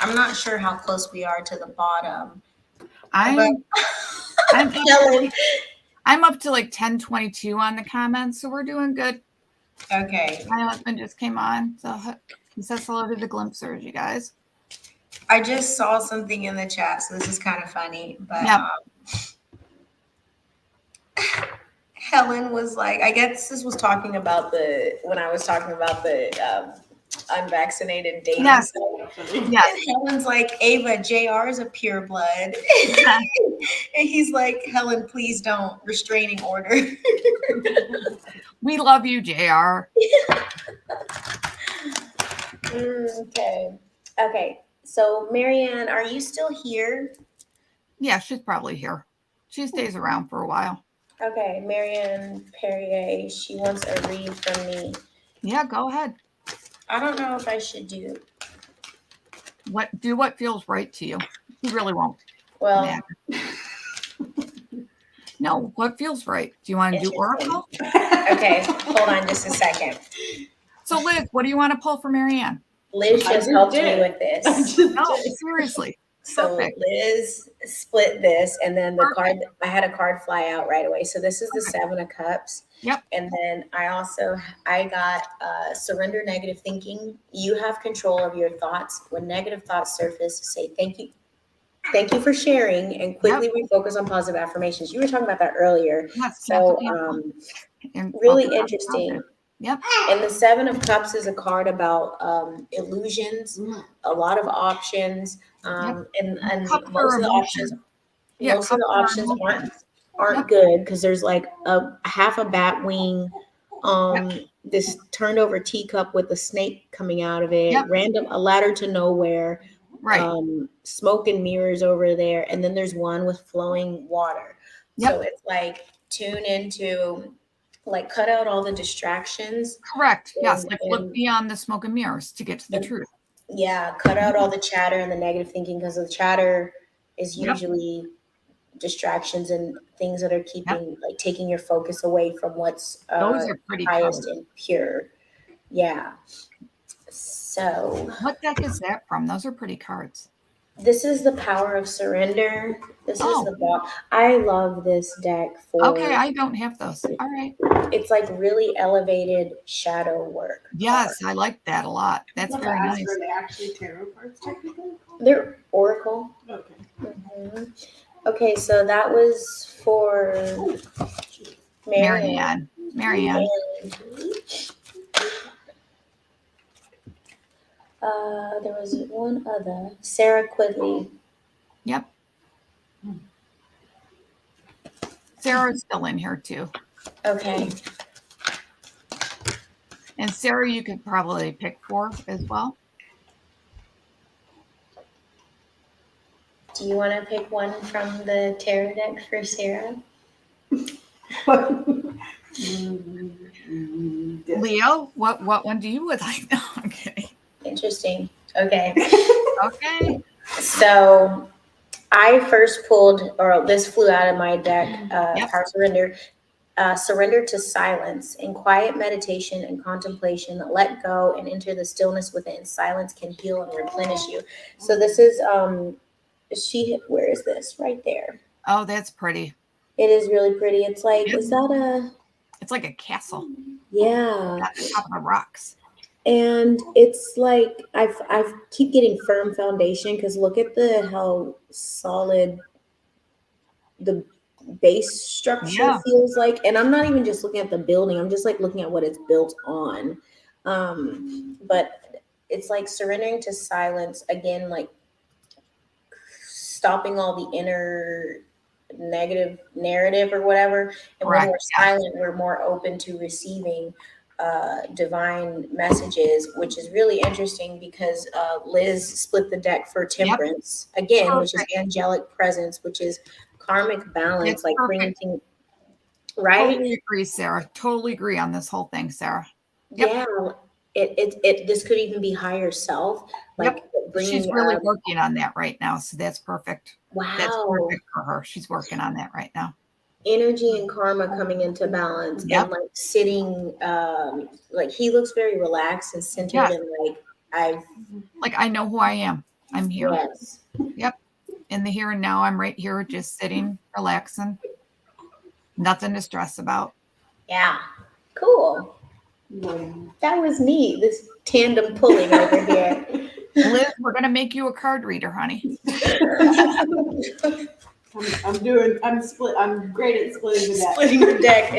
I'm not sure how close we are to the bottom. I'm Helen. I'm up to like 1022 on the comments, so we're doing good. Okay. My husband just came on, so he says hello to the glimpsers, you guys. I just saw something in the chat, so this is kind of funny. But Helen was like, I guess this was talking about when I was talking about the unvaccinated dating. Yes. Yes. And Helen's like, Ava, JR is a pure blood. And he's like, Helen, please don't. Restraining order. We love you, JR. Okay. So, Marianne, are you still here? Yeah, she's probably here. She stays around for a while. Okay, Marianne Perrier, she wants a read from me. Yeah, go ahead. I don't know if I should do what feels right to you. You really won't. Well, matter. No, what feels right? Do you want to do Interesting. Oracle? Okay, hold on just a second. So Liz, what do you want to pull for Marianne? Liz I just just helped did. me with I this. just No, did. seriously. So Perfect. Liz split this, and then the Perfect. card, I had a card fly out right away. So this is the Perfect. 7 of Cups. Yep. And then I got surrender negative thinking. You have control of your thoughts. When negative thoughts surface, say thank you. Thank you for sharing, and quickly refocus on positive affirmations. You were talking about that earlier. Yes, So Kathleen. And really focus on interesting. positive. Yep. And the 7 of Cups is a card about illusions, a lot of options, and Cups most are of the options, emotion. Yeah, most of cups the are options emotion. aren't Yep. good because there's like a half a bat wing, this turned over teacup with a snake coming out of it, Yep. a ladder to nowhere, Right. smoke and mirrors over there, and then there's one with flowing water. Yep. So it's like tune into, like, cut out all the distractions. Correct. Yes. Like look And beyond the smoke and mirrors to get to the truth. yeah, cut out all the chatter and the negative thinking, because the chatter is Yep. usually distractions and things that are like taking your focus away from what's Those are pretty highest cards. and pure. Yeah. So What deck is that from? Those are pretty cards. this is the Power of Surrender. This Oh. is the box. I love this deck for. Okay, I don't have those. All right. It's like really elevated shadow work. Yes, I like that a lot. That's Let's very ask, nice. Are they actually tarot cards technically? They're Oracle. Okay. Mhm. Okay, so that was for Marianne. Marianne. There was one other, Sarah Quigley. Yep. Sarah's still in here too. Okay. And Sarah, you could probably pick 4 as well. Do you want to pick one from the tarot deck for Sarah? Leo, what one do you would like? No, I'm kidding. Interesting. Okay. Okay. So I first pulled, or this flew out of my deck, Power Surrender. Surrender to silence. In quiet meditation and contemplation, let go and enter the stillness within. Silence can heal and replenish you. So this is where is this? Right there. Oh, that's pretty. It is really pretty. It's like, is that a? It's like a castle. Yeah. At the top of the rocks. And it's like I keep getting firm foundation, because look at how solid the base structure feels like. And I'm not even just looking at the building, I'm just like looking at what it's built on. But it's like surrendering to silence again, like stopping all the inner negative narrative or whatever. And when we're silent, we're more open to receiving divine messages, which is really interesting because Liz split the deck for Temperance again, which is angelic presence, which is karmic balance. It's like perfect. bringing things right. Totally agree, Sarah. Totally agree on this whole thing, Sarah. Yeah, it this could even be higher self. Like bringing. She's really working on that right now, so that's perfect. Wow, that's perfect for her. She's working on that right now. Energy and karma coming into balance, and like sitting, like he looks very relaxed and centered, and like I know who I am. I'm here. Yes. Yep. In the here and now, I'm right here, just sitting, relaxing. Nothing to stress about. Yeah. Cool. That was neat. This tandem pulling over here. Liz, we're gonna make you a card reader, honey. I'm great at splitting the deck. Splitting the deck,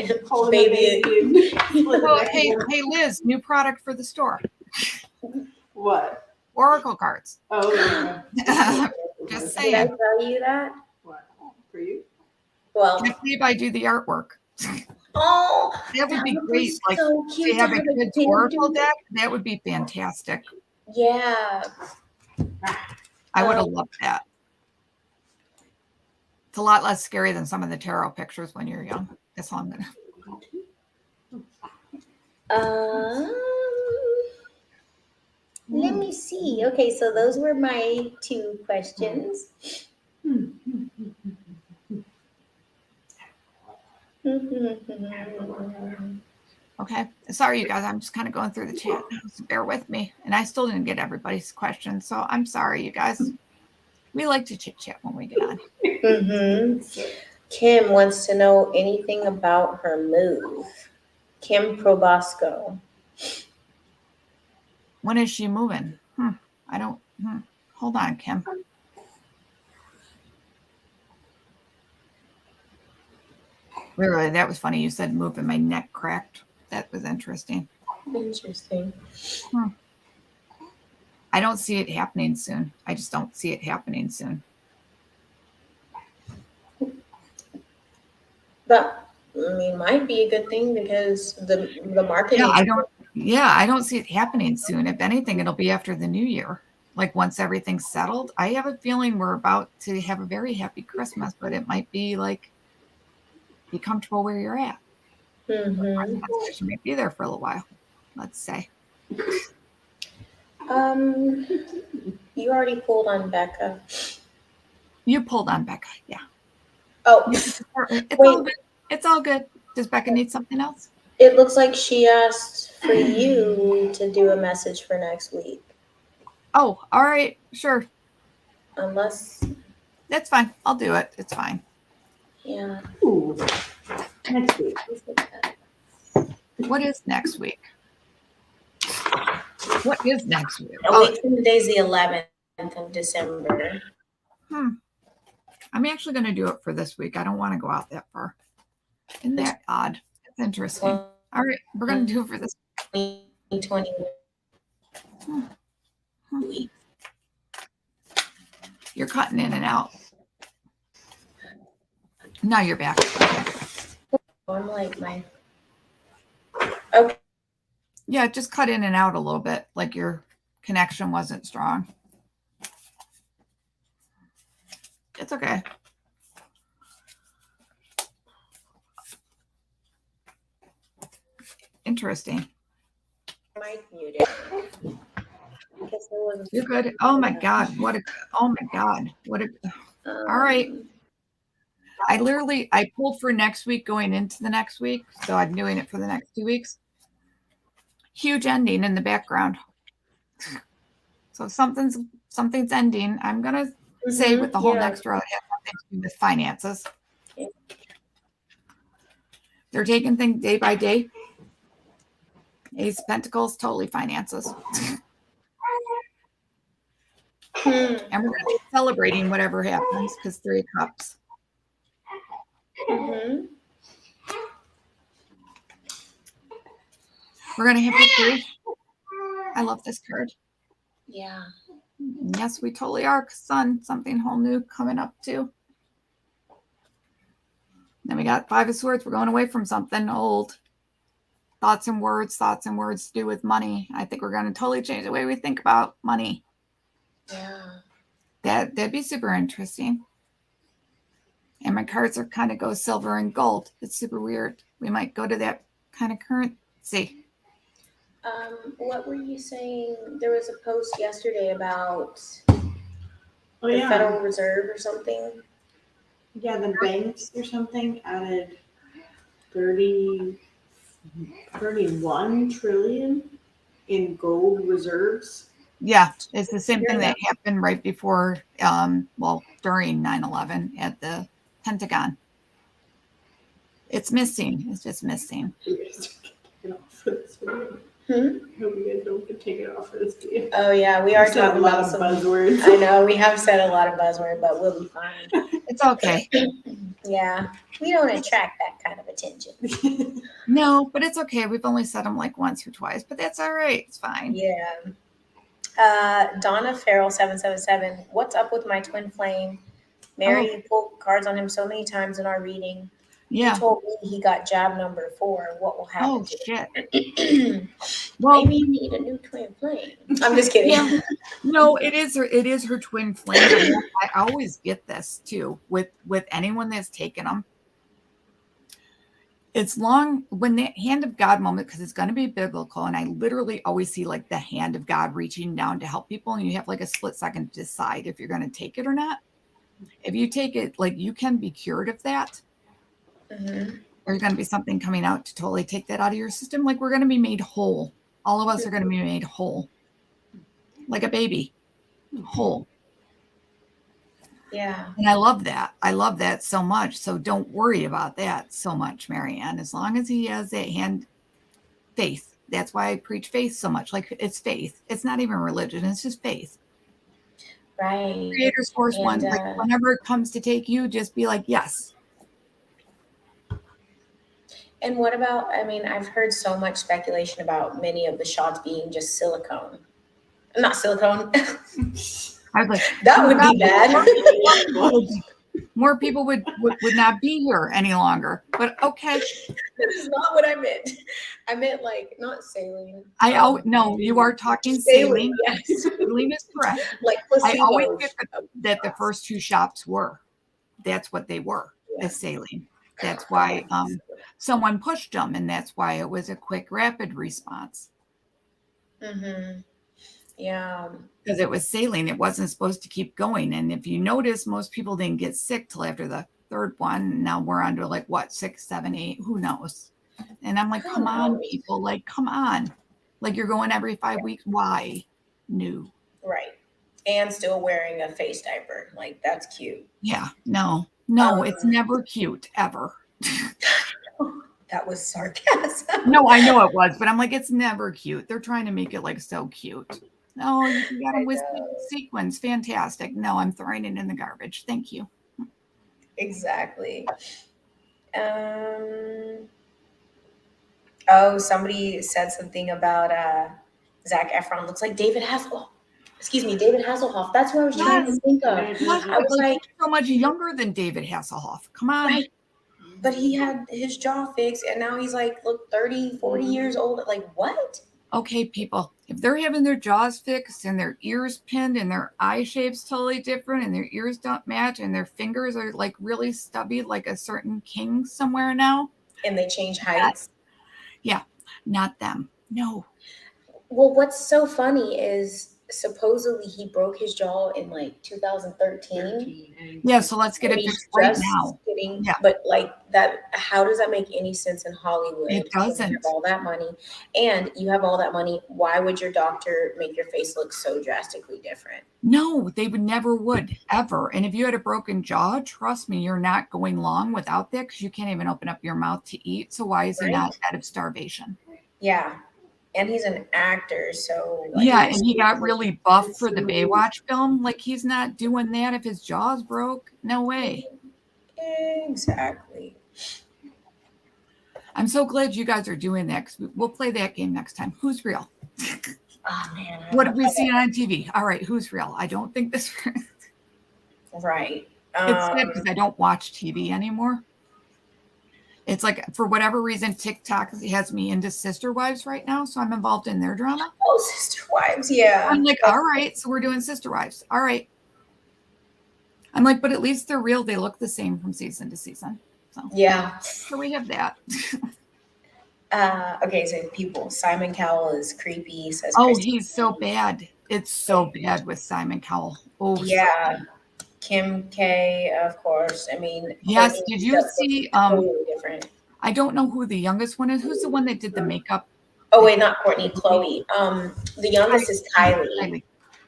baby. Well, hey, Liz, new product for the store. What? Oracle cards. Oh, yeah. Just saying. Did I tell you that? What? For you? Well, I believe I do the artwork. Oh, that would be great. Like so cute to have a kid's Oracle deck, that would be fantastic. Yeah. I would have loved that. It's a lot less scary than some of the tarot pictures when you're young. That's all I'm gonna. Let me see. Okay, so those were my 2 questions. Okay. Sorry, you guys. I'm just kind of going through the chat. So bear with me. And I still didn't get everybody's questions. So I'm sorry, you guys. We like to chit chat when we get on. Kim wants to know anything about her move. Kim Probosco. When is she moving? I don't. Hold on, Kim. Really, that was funny. You said move and my neck cracked. That was interesting. Interesting. I don't see it happening soon. I just don't see it happening soon. But I mean, might be a good thing because the market. Yeah, I don't see it happening soon. If anything, it'll be after the new year. Like once everything's settled. I have a feeling we're about to have a very happy Christmas, but it might be like be comfortable where you're at. You might be there for a little while. Let's say. You already pulled on Becca. You pulled on Becca, yeah. Oh, it's all good. It's all good. Does Becca need something else? It looks like she asked for you to do a message for next week. Oh, all right, sure. Unless that's fine. I'll do it. It's fine. Yeah. Ooh. Next week. What is next week? What is next week? A week from today's the 11th of December. I'm actually going to do it for this week. I don't want to go out that far. Isn't that odd? That's interesting. All right, we're going to do it for this 2020 week. You're cutting in and out. Now you're back. I'm like my. Okay. Yeah, just cut in and out a little bit, like your connection wasn't strong. It's okay. Interesting. Mic muted. You're good. Oh my God. All right. I pulled for next week going into the next week. So I'm doing it for the next 2 weeks. Huge ending in the background. So something's ending. I'm going to say with the whole next row, it has nothing to do with finances. Yeah. They're taking things day by day. Ace of Pentacles, totally finances. And we're going to be celebrating whatever happens because 3 of Cups. We're going to hit victory. I love this card. Yeah. Yes, we totally are. Sun, something whole new coming up too. Then we got 5 of Swords. We're going away from something old. Thoughts and words to do with money. I think we're going to totally change the way we think about money. Yeah. That'd be super interesting. And my cards are kind of go silver and gold. It's super weird. We might go to that kind of currency. What were you saying? There was a post yesterday about the Federal Reserve or something. Yeah, the banks or something added 31 trillion in gold reserves. Yeah, it's the same thing that happened right before, during 9/11 at the Pentagon. It's missing. It's just missing. I hope you guys don't take it off for this video. Oh yeah, we are talking about some buzzwords. I know we have said a lot of buzzwords, but we'll be fine. It's okay. Yeah, we don't attract that kind of attention. No, but it's okay. We've only said them like once or twice, but that's all right. It's fine. Yeah. Donna Farrell 777. What's up with my twin flame? Mary pulled cards on him so many times in our reading. Yeah. He told me he got job number 4. What will happen? Oh shit. Well, maybe you need a new twin flame. I'm just kidding. Yeah. No, it is her twin flame. I always get this too with anyone that's taken them. It's long when the hand of God moment, because it's going to be biblical, and I literally always see like the hand of God reaching down to help people, and you have like a split second to decide if you're going to take it or not. If you take it, like you can be cured of that. there's going to be something coming out to totally take that out of your system. Like we're going to be made whole. All of us are going to be made whole. Like a baby. Whole. Yeah. And I love that. I love that so much. So don't worry about that so much, Marianne. As long as he has that hand faith. That's why I preach faith so much. Like it's faith. It's not even religion. It's just faith. Right. Creator's Force One. Like whenever it comes to take you, just be like, yes. And what about, I mean, I've heard so much speculation about many of the shots being just silicone. Not silicone. I was like, that would be bad. More people would not be here any longer. But okay. This is not what I meant. I meant like not saline. No, you are talking saline. Yes. Saline is correct. Like placebo. I always get that the first two shots were. That's what they were. Yeah. The saline. That's why someone pushed them, and that's why it was a quick, rapid response. Mm-hmm. Yeah. Because it was saline. It wasn't supposed to keep going. And if you notice, most people didn't get sick till after the third one. Now we're on to like, what, 6, 7, 8? Who knows? And I'm like, come on, people. Like, come on. Like, you're going every 5 weeks. Why? No. Right. And still wearing a face diaper. Like, that's cute. Yeah. No, it's never cute, ever. That was sarcasm. No, I know it was, but I'm like, it's never cute. They're trying to make it like so cute. No, you got them with sequins. Fantastic. No, I'm throwing it in the garbage. Thank you. Exactly. Somebody said something about Zac Efron looks like David Hasselhoff. Excuse me, David Hasselhoff. That's what I was trying to think of. I was like, so much younger than David Hasselhoff. Come on. Right. But he had his jaw fixed, and now he's like, look, 30, 40 years old. Like, what? Okay, people, if they're having their jaws fixed and their ears pinned and their eye shape's totally different and their ears don't match and their fingers are like really stubby like a certain king somewhere now. And they change heights. Yeah, not them. No. Well, what's so funny is supposedly he broke his jaw in like 2013. Yeah, so let's get it fixed right now. Yeah. But like that, how does that make any sense in Hollywood? It doesn't. You have all that money, and you have all that money. Why would your doctor make your face look so drastically different? No, they would never would ever. And if you had a broken jaw, trust me, you're not going long without that because you can't even open up your mouth to eat. So why is he not dead of starvation? Yeah. And he's an actor, so like, yeah, and he got really buff for the Baywatch film. Like he's not doing that if his jaw's broke. No way. Exactly. I'm so glad you guys are doing that because we'll play that game next time. Who's real? Oh man. What have we seen on TV? All right, who's real? I don't think this. Right. It's sad because I don't watch TV anymore. It's like, for whatever reason, TikTok has me into Sister Wives right now. So I'm involved in their drama. Oh, Sister Wives. Yeah. I'm like, all right. So we're doing Sister Wives. All right. I'm like, but at least they're real. They look the same from season to season. So yeah. So we have that. Okay. So people, Simon Cowell is creepy. Says he's so bad. It's so bad with Simon Cowell. Oh, yeah. So Kim K, of course. I mean, yes. Did you see? Totally different. I don't know who the youngest one is. Who's the one that did the makeup? Oh wait, not Courtney. Chloe. The youngest is Kylie.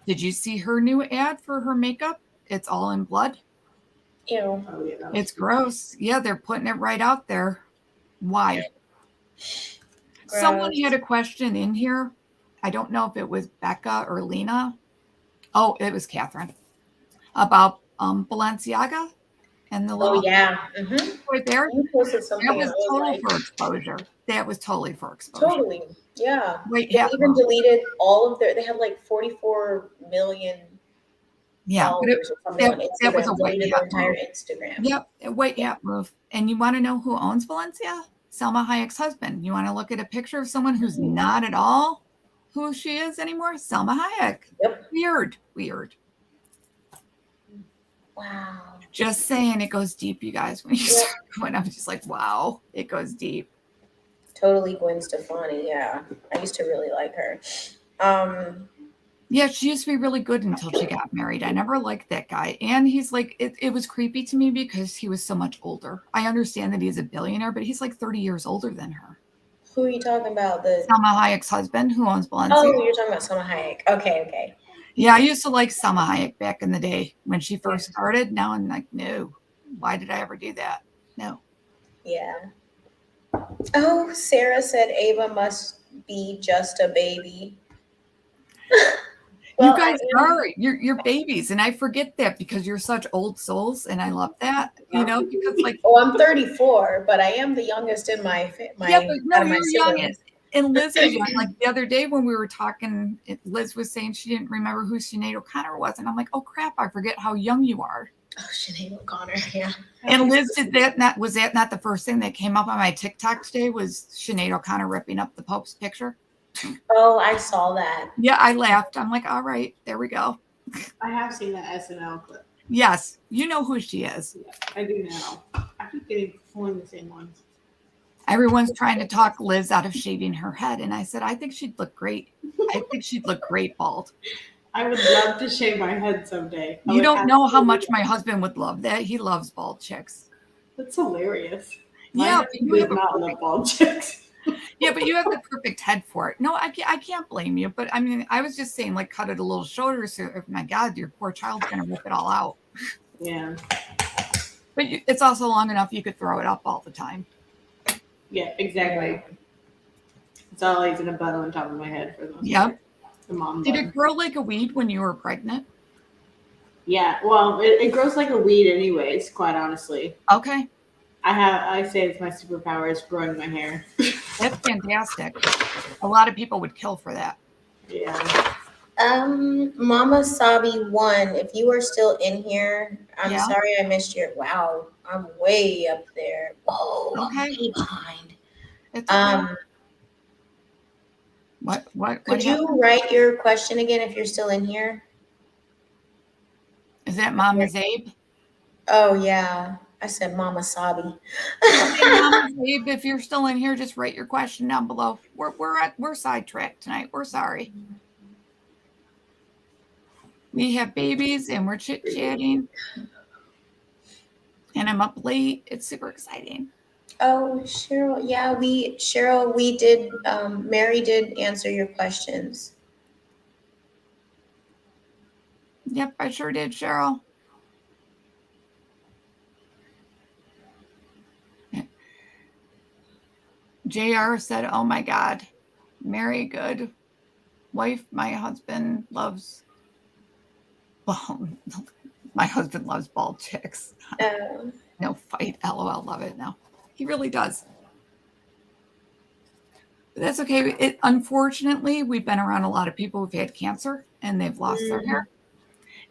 Did you see her new ad for her makeup? It's all in blood. Ew. Oh, yeah, it's gross. Yeah, they're putting it right out there. Why? Gross. Someone had a question in here. I don't know if it was Becca or Lena. Oh, it was Catherine. About Balenciaga and the little right there. You posted something that was total for exposure. That was totally for exposure. Totally. Yeah. Wait, they even deleted all of they had like 44 million followers or something that was a white hat entire move. Instagram. Yep, a white hat move. And you want to know who owns Valencia? Salma Hayek's husband. You want to look at a picture of someone who's not at all who she is anymore? Salma Hayek. Yep. Weird. Wow. Just saying, it goes deep, you guys. When you start going, I'm just like, wow, it goes deep. Totally Gwen Stefani. Yeah, I used to really like her. Yeah, she used to be really good until she got married. I never liked that guy. And he's like, it was creepy to me because he was so much older. I understand that he's a billionaire, but he's like 30 years older than her. Who are you talking about? The Salma Hayek's husband, who owns Balenciaga. Oh, you're talking about Salma Hayek. Okay. Yeah, I used to like Salma Hayek back in the day when she first started. Now I'm like, no, why did I ever do that? No. Yeah. Oh, Sarah said Ava must be just a baby. You guys are you're babies, and I forget that because you're such old souls, and I love that. You know, because like I'm 34, but I am the youngest in my yeah, but no, out of my you're young, siblings. and Liz is young. Like the other day when we were talking, Liz was saying she didn't remember who Sinead O'Connor was, and I'm like, oh crap, I forget how young you are. Oh, Sinead O'Connor, yeah. And Liz did that. Was that not the first thing that came up on my TikTok today? Was Sinead O'Connor ripping up the Pope's picture? Oh, I saw that. Yeah, I laughed. I'm like, all right, there we go. I have seen that SNL clip. Yes, you know who she is. Yeah, I do now. I keep pulling the same ones. Everyone's trying to talk Liz out of shaving her head, and I said, I think she'd look great. I think she'd look great bald. I would love to shave my head someday. You don't know how much my husband would love that. He loves bald chicks. That's hilarious. Yeah, but you not love bald chicks. Yeah, but you have the perfect head for it. No, I can't blame you. But I mean, I was just saying, like, cut it a little shorter. So, oh my God, your poor child's gonna rip it all out. Yeah. But it's also long enough you could throw it up all the time. Yeah, exactly. It's always in a bun on top of my head for the most Yep. part. The mom Did bun. it grow like a weed when you were pregnant? Yeah, well, it grows like a weed anyways, quite honestly. Okay. I say it's my superpower is growing my hair. That's fantastic. A lot of people would kill for that. Yeah. Mama Sabi 1, if you are still in here, I'm Yeah. sorry I missed your wow. I'm way up there. Oh, Okay. I'm way behind. It's okay. What Could you write your question again if you're still in here? Is that Mama Zabe? Oh yeah. I said Mama Sabi. Okay, Mama Zabe, if you're still in here, just write your question down below. We're sidetracked tonight. We're sorry. We have babies and we're chit-chatting. And I'm up late. It's super exciting. Oh, Cheryl. Yeah, we did, Mary did answer your questions. Yep, I sure did, Cheryl. JR said, oh my God, Mary, good wife. My husband loves, well, my husband loves bald chicks. No fight. LOL. Love it. No, he really does. But that's okay. Unfortunately, we've been around a lot of people who've had cancer and they've lost their hair.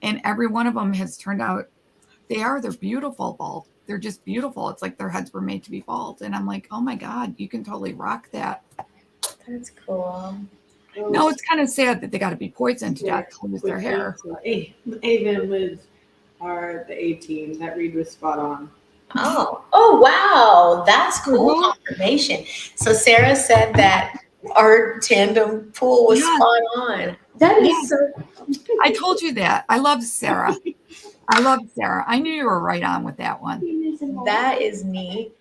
And every one of them has turned out, they're beautiful bald. They're just beautiful. It's like their heads were made to be bald. And I'm like, oh my God, you can totally rock that. That's cool. No, it's kind of sad that they got to be poisoned to death to lose their hair. Ava and Liz are the A team. That read was spot on. Oh wow, that's cool confirmation. So Sarah said that our tandem pool was spot on. That is so. I told you that. I love Sarah. I knew you were right on with that one. That is neat.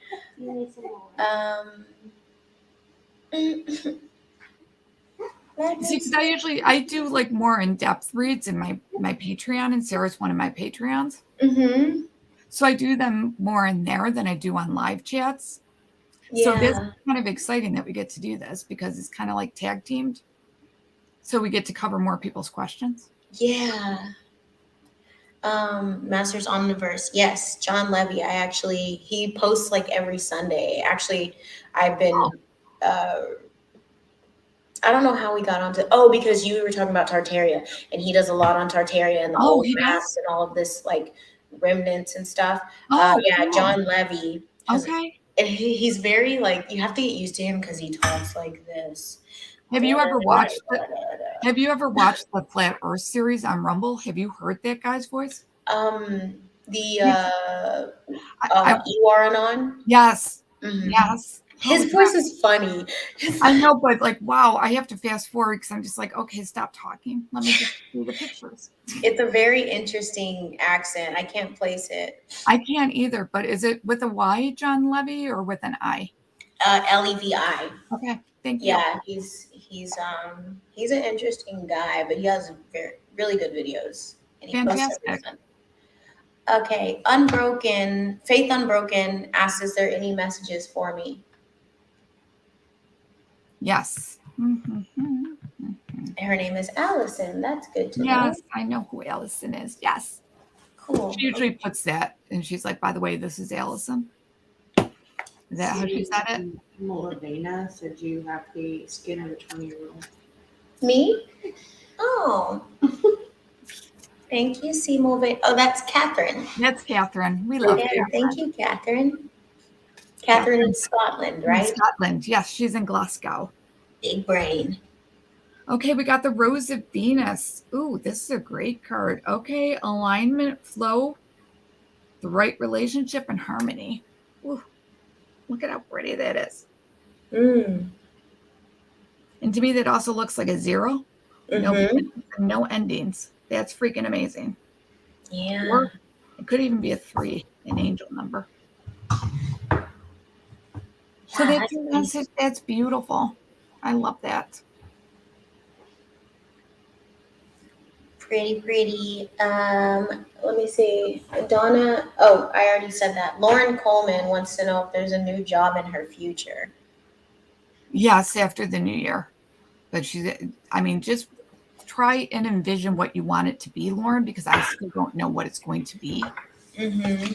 See, because I do like more in-depth reads in my Patreon, and Sarah's one of my Patreons. Mm-hmm. So I do them more in there than I do on live chats. Yeah. So this is kind of exciting that we get to do this because it's kind of like tag teamed. So we get to cover more people's questions. Yeah. Masters Omniverse. Yes, John Levy. He posts like every Sunday. Actually, I've been I don't know how we got onto because you were talking about Tartaria, and he does a lot on Tartaria and the old maps and all of this like remnants and stuff. Cool. John Levy. Okay. And he's very like, you have to get used to him because he talks like this. Have you ever watched the Flat Earth series on Rumble? Have you heard that guy's voice? You are anon. Yes. Mm-hmm. Yes. His voice is funny. I know, but like, wow, I have to fast forward because I'm just like, okay, stop talking. Let me just do the pictures. It's a very interesting accent. I can't place it. I can't either, but is it with a Y, John Levy, or with an I? Levi. Okay, thank you. Yeah, he's an interesting guy, but he has really good videos, and he posts Fantastic. everything. Okay, Unbroken, Faith Unbroken asks, is there any messages for me? Yes. Mm-hmm. Her name is Allison. That's good to know. Yes, I know who Allison is. Yes. Cool. She usually puts that, and she's like, by the way, this is Allison. Is that how she said it? Molavena said you have the skin of a 20-year-old. Me? Oh. Thank you, Simo. Oh, that's Catherine. That's Catherine. We love Catherine. Thank you, Catherine. Catherine in Scotland, right? In Scotland. Yes, she's in Glasgow. Big brain. Okay, we got the Rose of Venus. Ooh, this is a great card. Okay, alignment, flow, the right relationship, and harmony. Ooh, look at how pretty that is. Mm. And to me, that also looks like a 0. Mm-hmm. No endings. That's freaking amazing. Yeah. Or it could even be a 3, an angel number. So that's beautiful. I love that. Pretty. Let me see. Donna. Oh, I already said that. Lauren Coleman wants to know if there's a new job in her future. Yes, after the new year. But just try and envision what you want it to be, Lauren, because I still don't know what it's going to be. Mm-hmm.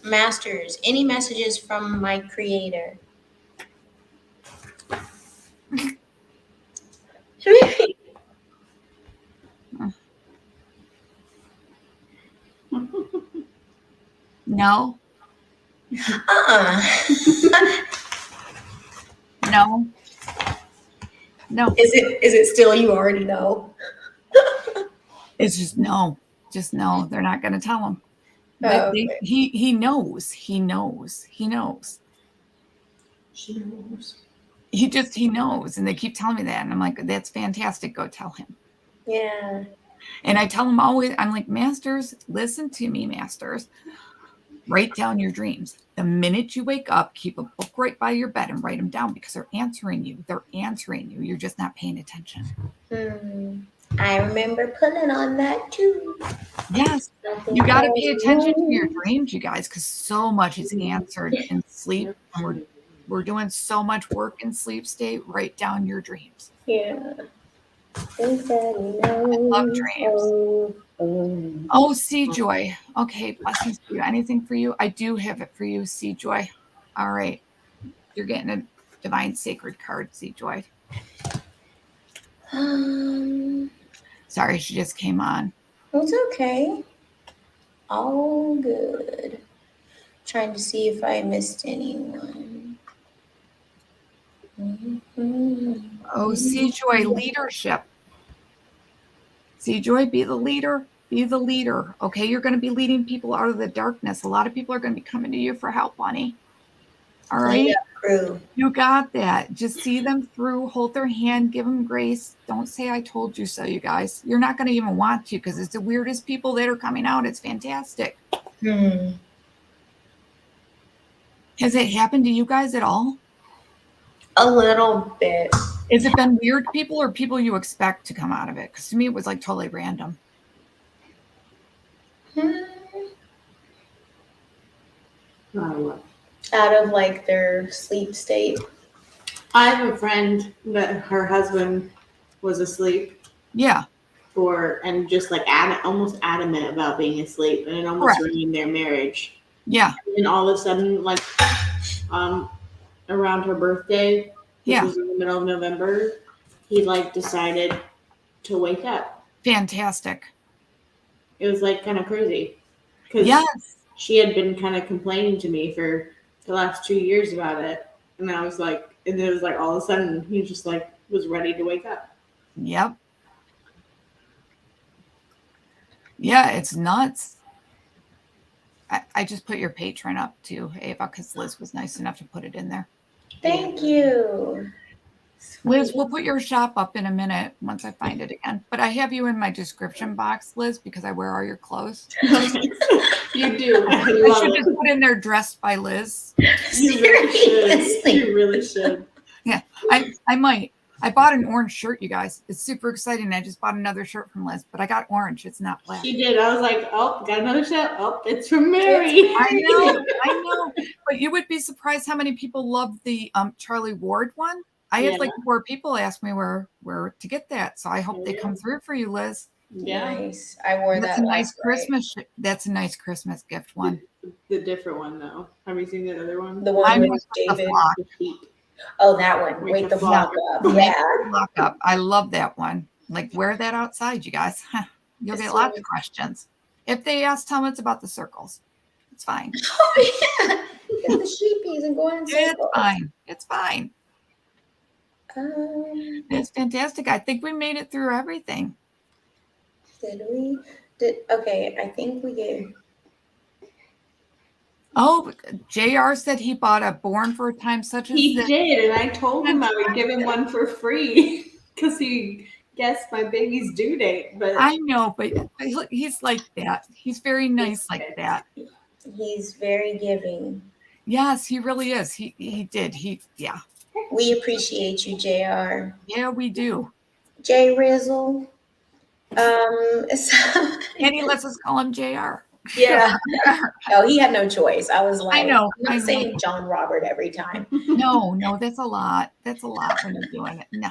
Masters, any messages from my creator? No. No. No. Is it still you already know? It's just no. Just no. They're not going to tell him. Okay. He knows. He knows. She knows. He knows. And they keep telling me that. And I'm like, that's fantastic. Go tell him. Yeah. And I tell him always, I'm like, Masters, listen to me, Masters. Write down your dreams. The minute you wake up, keep a book right by your bed and write them down because they're answering you. They're answering you. You're just not paying attention. I remember pulling on that too. Yes. You got to pay attention to your dreams, you guys, because so much is answered in sleep. And we're doing so much work in sleep state. Write down your dreams. Yeah. I love dreams. Oh, Sea Joy. Okay, blessings to you. Anything for you? I do have it for you, Sea Joy. All right. You're getting a divine sacred card, Sea Joy. Sorry, she just came on. It's okay. All good. Trying to see if I missed anyone. Oh, Sea Joy, leadership. Sea Joy, be the leader. Be the leader. Okay, you're going to be leading people out of the darkness. A lot of people are going to be coming to you for help, honey. All right? Yeah, you got that. Just see them through, hold their hand, give them grace. Don't say I told you so, you guys. You're not going to even want to because it's the weirdest people that are coming out. It's fantastic. Has it happened to you guys at all? A little bit. Has it been weird people or people you expect to come out of it? Because to me, it was like totally random. Out of like their sleep state. I have a friend that her husband was asleep. Yeah. And just like almost adamant about being asleep, and it almost ruined their marriage. Yeah. And all of a sudden, like around her birthday, which was in the middle of November, he like decided to wake up. Fantastic. It was like kind of crazy. Because she had been kind of complaining to me for the last 2 years about it. And I was like, and it was like all of a sudden he just like was ready to wake up. Yep. Yeah, it's nuts. I just put your Patreon up too, Ava, because Liz was nice enough to put it in there. Thank you. Liz, Sweet. we'll put your shop up in a minute once I find it again. But I have you in my description box, Liz, because I wear all your clothes. You do. I I love should it. just put in there dressed by Liz. You really should. Seriously. You really should. I might. I bought an orange shirt, you guys. It's super exciting. I just bought another shirt from Liz, but I got orange. It's not black. She did. I was like, oh, got another show. Oh, it's from Mary. I know. But you would be surprised how many people love the Charlie Ward one. I had like 4 people ask me where to get that. So I hope they come through for you, Liz. Yeah. Nice. I wore That's that a nice last night. Christmas. That's a nice Christmas gift one. The different one though. Have you seen that other one? The one Mine with was the David. flock. The sheep. Oh, that one. Wake Wake the the flock up. Wake Yeah. the flock up. I love that one. Like, wear that outside, you guys. You'll get lots of questions. If they ask, tell them it's about the circles. It's fine. Oh, yeah. Get the sheepies and go in It's circles. fine. It's fine. It's fantastic. I think we made it through everything. Did we? Okay, I think we did. Oh, JR said he bought a Born for a Time Such as He This. did, and I told him I would give him one for free because he guessed my baby's due date. But I know, but he's like that. He's very nice like that. He's very giving. Yes, he really is. He did. Yeah. We appreciate you, JR. Yeah, we do. J Rizzle. And he lets us call him JR. Yeah. Oh, he had no choice. I was like, I know. I'm not saying John Robert every time. No, that's a lot. That's a lot when you're doing it. No.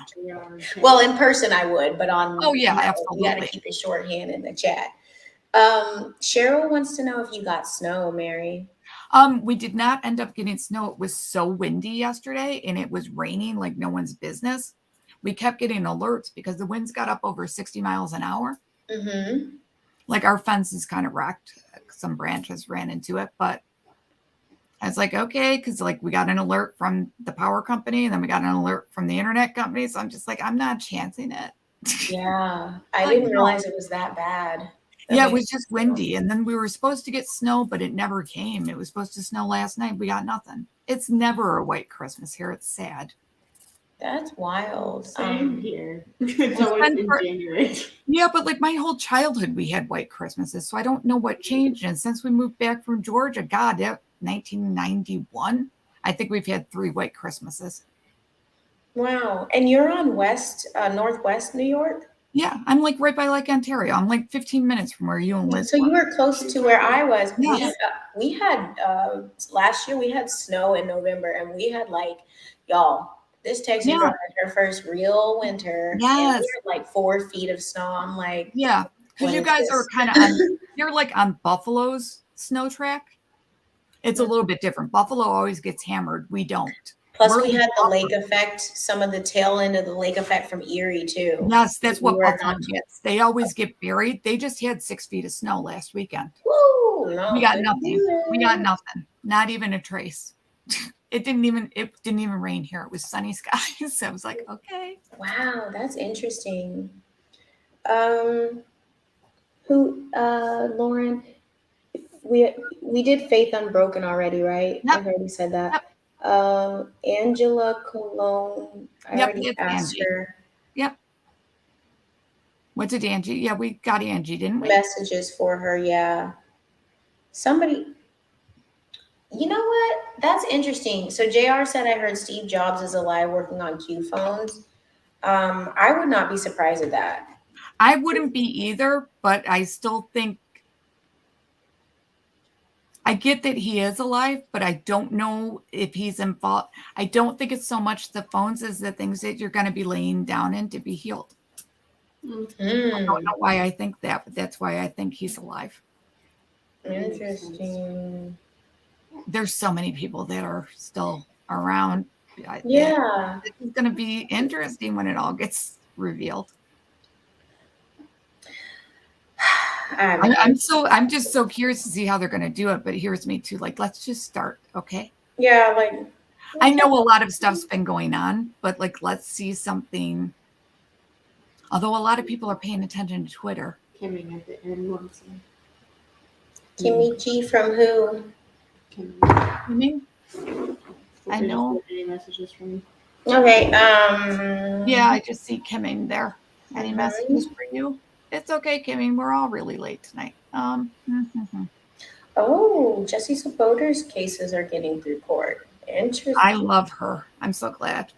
Well, in person I would, but on Oh, yeah, you got to absolutely. keep it shorthand in the chat. Cheryl wants to know if you got snow, Mary. We did not end up getting snow. It was so windy yesterday and it was raining like no one's business. We kept getting alerts because the winds got up over 60 miles an hour. Mm-hmm. Like our fence is kind of wrecked. Some branches ran into it, but I was like, okay, because like we got an alert from the power company and then we got an alert from the internet company. So I'm just like, I'm not chancing it. Yeah, I I didn't know. realize it was that bad. Yeah, it Okay. was just windy. And then we were supposed to get snow, but it never came. It was supposed to snow last night. We got nothing. It's never a white Christmas here. It's sad. That's wild. Same here. It's always in January. Yeah, but like my whole childhood, we had white Christmases. So I don't know what changed. And since we moved back from Georgia, God, 1991, I think we've had 3 white Christmases. Wow. And you're on Northwest New York? Yeah, I'm like right by Lake Ontario. I'm like 15 minutes from where you and Liz So you were. were close to where I was. Yes. We had last year we had snow in November, and we had like, y'all, this Texas Yeah. girl had her first real winter. And Yes. we had like 4 feet of snow. I'm like, Yeah, because What you is guys this? are kind of on, you're like on Buffalo's snow track. It's a little bit different. Buffalo always gets hammered. We don't. plus We're we in had the Buffalo. lake effect, some of the tail end of the lake effect from Erie too. Yes, that's We what were Buffalo not- gets. They always get buried. They just had 6 feet of snow last weekend. Woo! No, We got couldn't nothing. do We got it. nothing. Not even a trace. It didn't even rain here. It was sunny skies. So I was like, okay. Wow, that's interesting. Lauren, we did Faith Unbroken already, right? Yep. I've already said that. Angela Cologne, I Yep, already it's asked Angie. her What's it, Angie? Yeah, we got Angie, didn't we? messages for her. Yeah. Somebody, you know what? That's interesting. So JR said, I heard Steve Jobs is alive working on Q phones. I would not be surprised at that. I wouldn't be either, but I still think I get that he is alive, but I don't know if he's involved. I don't think it's so much the phones as the things that you're going to be laying down in to be healed. I don't know why I think that, but that's why I think he's alive. Interesting. There's so many people that are still around. Yeah. It's going to be interesting when it all gets revealed. I'm just so curious to see how they're going to do it, but here's me too. Like, let's just start. Okay. Yeah, like I know a lot of stuff's been going on, but like, let's see something. Although a lot of people are paying attention to Twitter. Coming at the end once. Kimichi from who? You mean? I know. Any messages from you? Okay. Yeah, I just see Kimming there. Any Mhm. messages for you? It's okay, Kimming. We're all really late tonight. Oh, Jesse Saboter's cases are getting through court. Interesting. I love her. I'm so glad.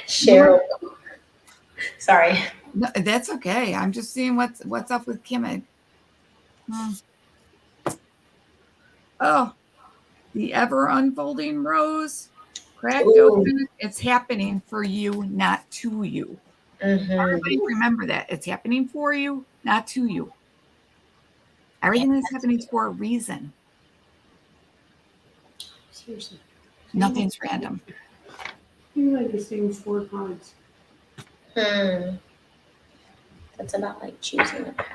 Cheryl. Sorry. No, that's okay. I'm just seeing what's up with Kimming. Oh, the ever unfolding rose cracked Ooh. open. It's happening for you, not to you. Everybody remember that. It's happening for you, not to you. Everything that's happening is for a reason. Seriously. Nothing's random. You like the same 4 cards. That's about like choosing a path,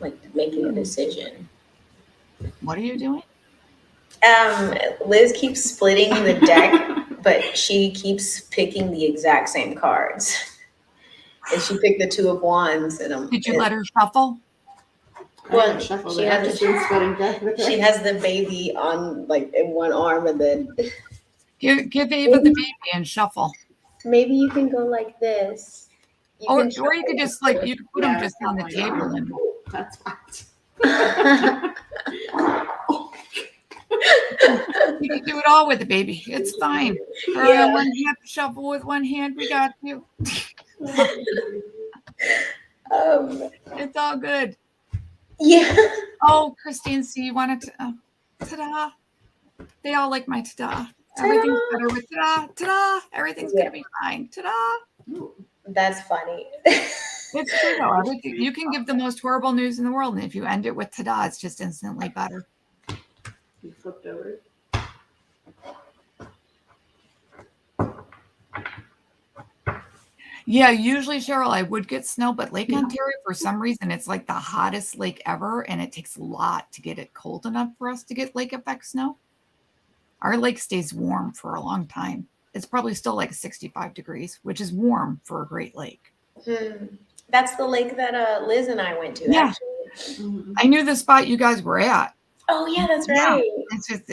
like making a decision. What are you doing? Liz keeps splitting the deck, but she keeps picking the exact same cards. And she picked the 2 of Wands. And Did you let her shuffle? Well, She has the baby on like in one arm, and then Give Ava the baby and shuffle. maybe you can go like this. Or you could just like you could put them just on the table and that's fine. you can do it all with the baby. It's fine. Yeah. One hand shuffle with one hand. We got you. It's all good. Yeah. Oh, Christine, see, you wanted to ta-da. They all like my ta-da. Everything's better with ta-da, ta-da. Everything's gonna be fine. Ta-da. That's funny. It's true though. Everything, you can give the most horrible news in the world, and if you end it with ta-da, it's just instantly better. You flipped over. Yeah, usually, Cheryl, I would get snow, but Lake Ontario, for some reason, it's like the hottest lake ever, and it takes a lot to get it cold enough for us to get lake effect snow. Our lake stays warm for a long time. It's probably still like 65 degrees, which is warm for a Great Lake. That's the lake that Liz and I went to. Yeah. Actually. I knew the spot you guys were at. Oh, yeah, that's right. It's just,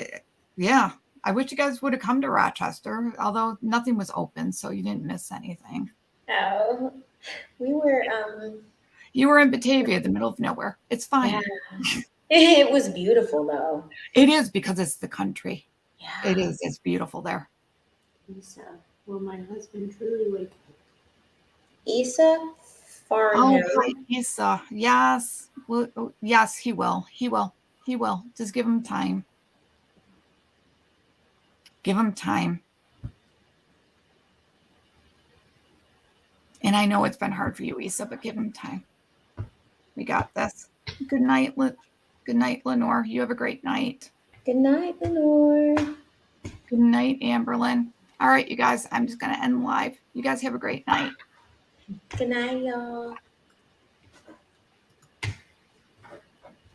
yeah. I wish you guys would have come to Rochester, although nothing was open, so you didn't miss anything. Oh, we were. You were in Batavia, the middle of nowhere. It's fine. Yeah. It was beautiful, though. It is because it's the country. Yeah. It is. It's beautiful there. Isa, will my husband truly wake up? Isa Farnham. Oh, Isa. Yes. Well, yes, he will. He will. He will. Just give him time. Give him time. And I know it's been hard for you, Isa, but give him time. We got this. Good night, good night, Lenore. You have a great night. Good night, Lenore. Good night, Amberlyn. All right, you guys, I'm just going to end live. You guys have a great night. Good night, y'all.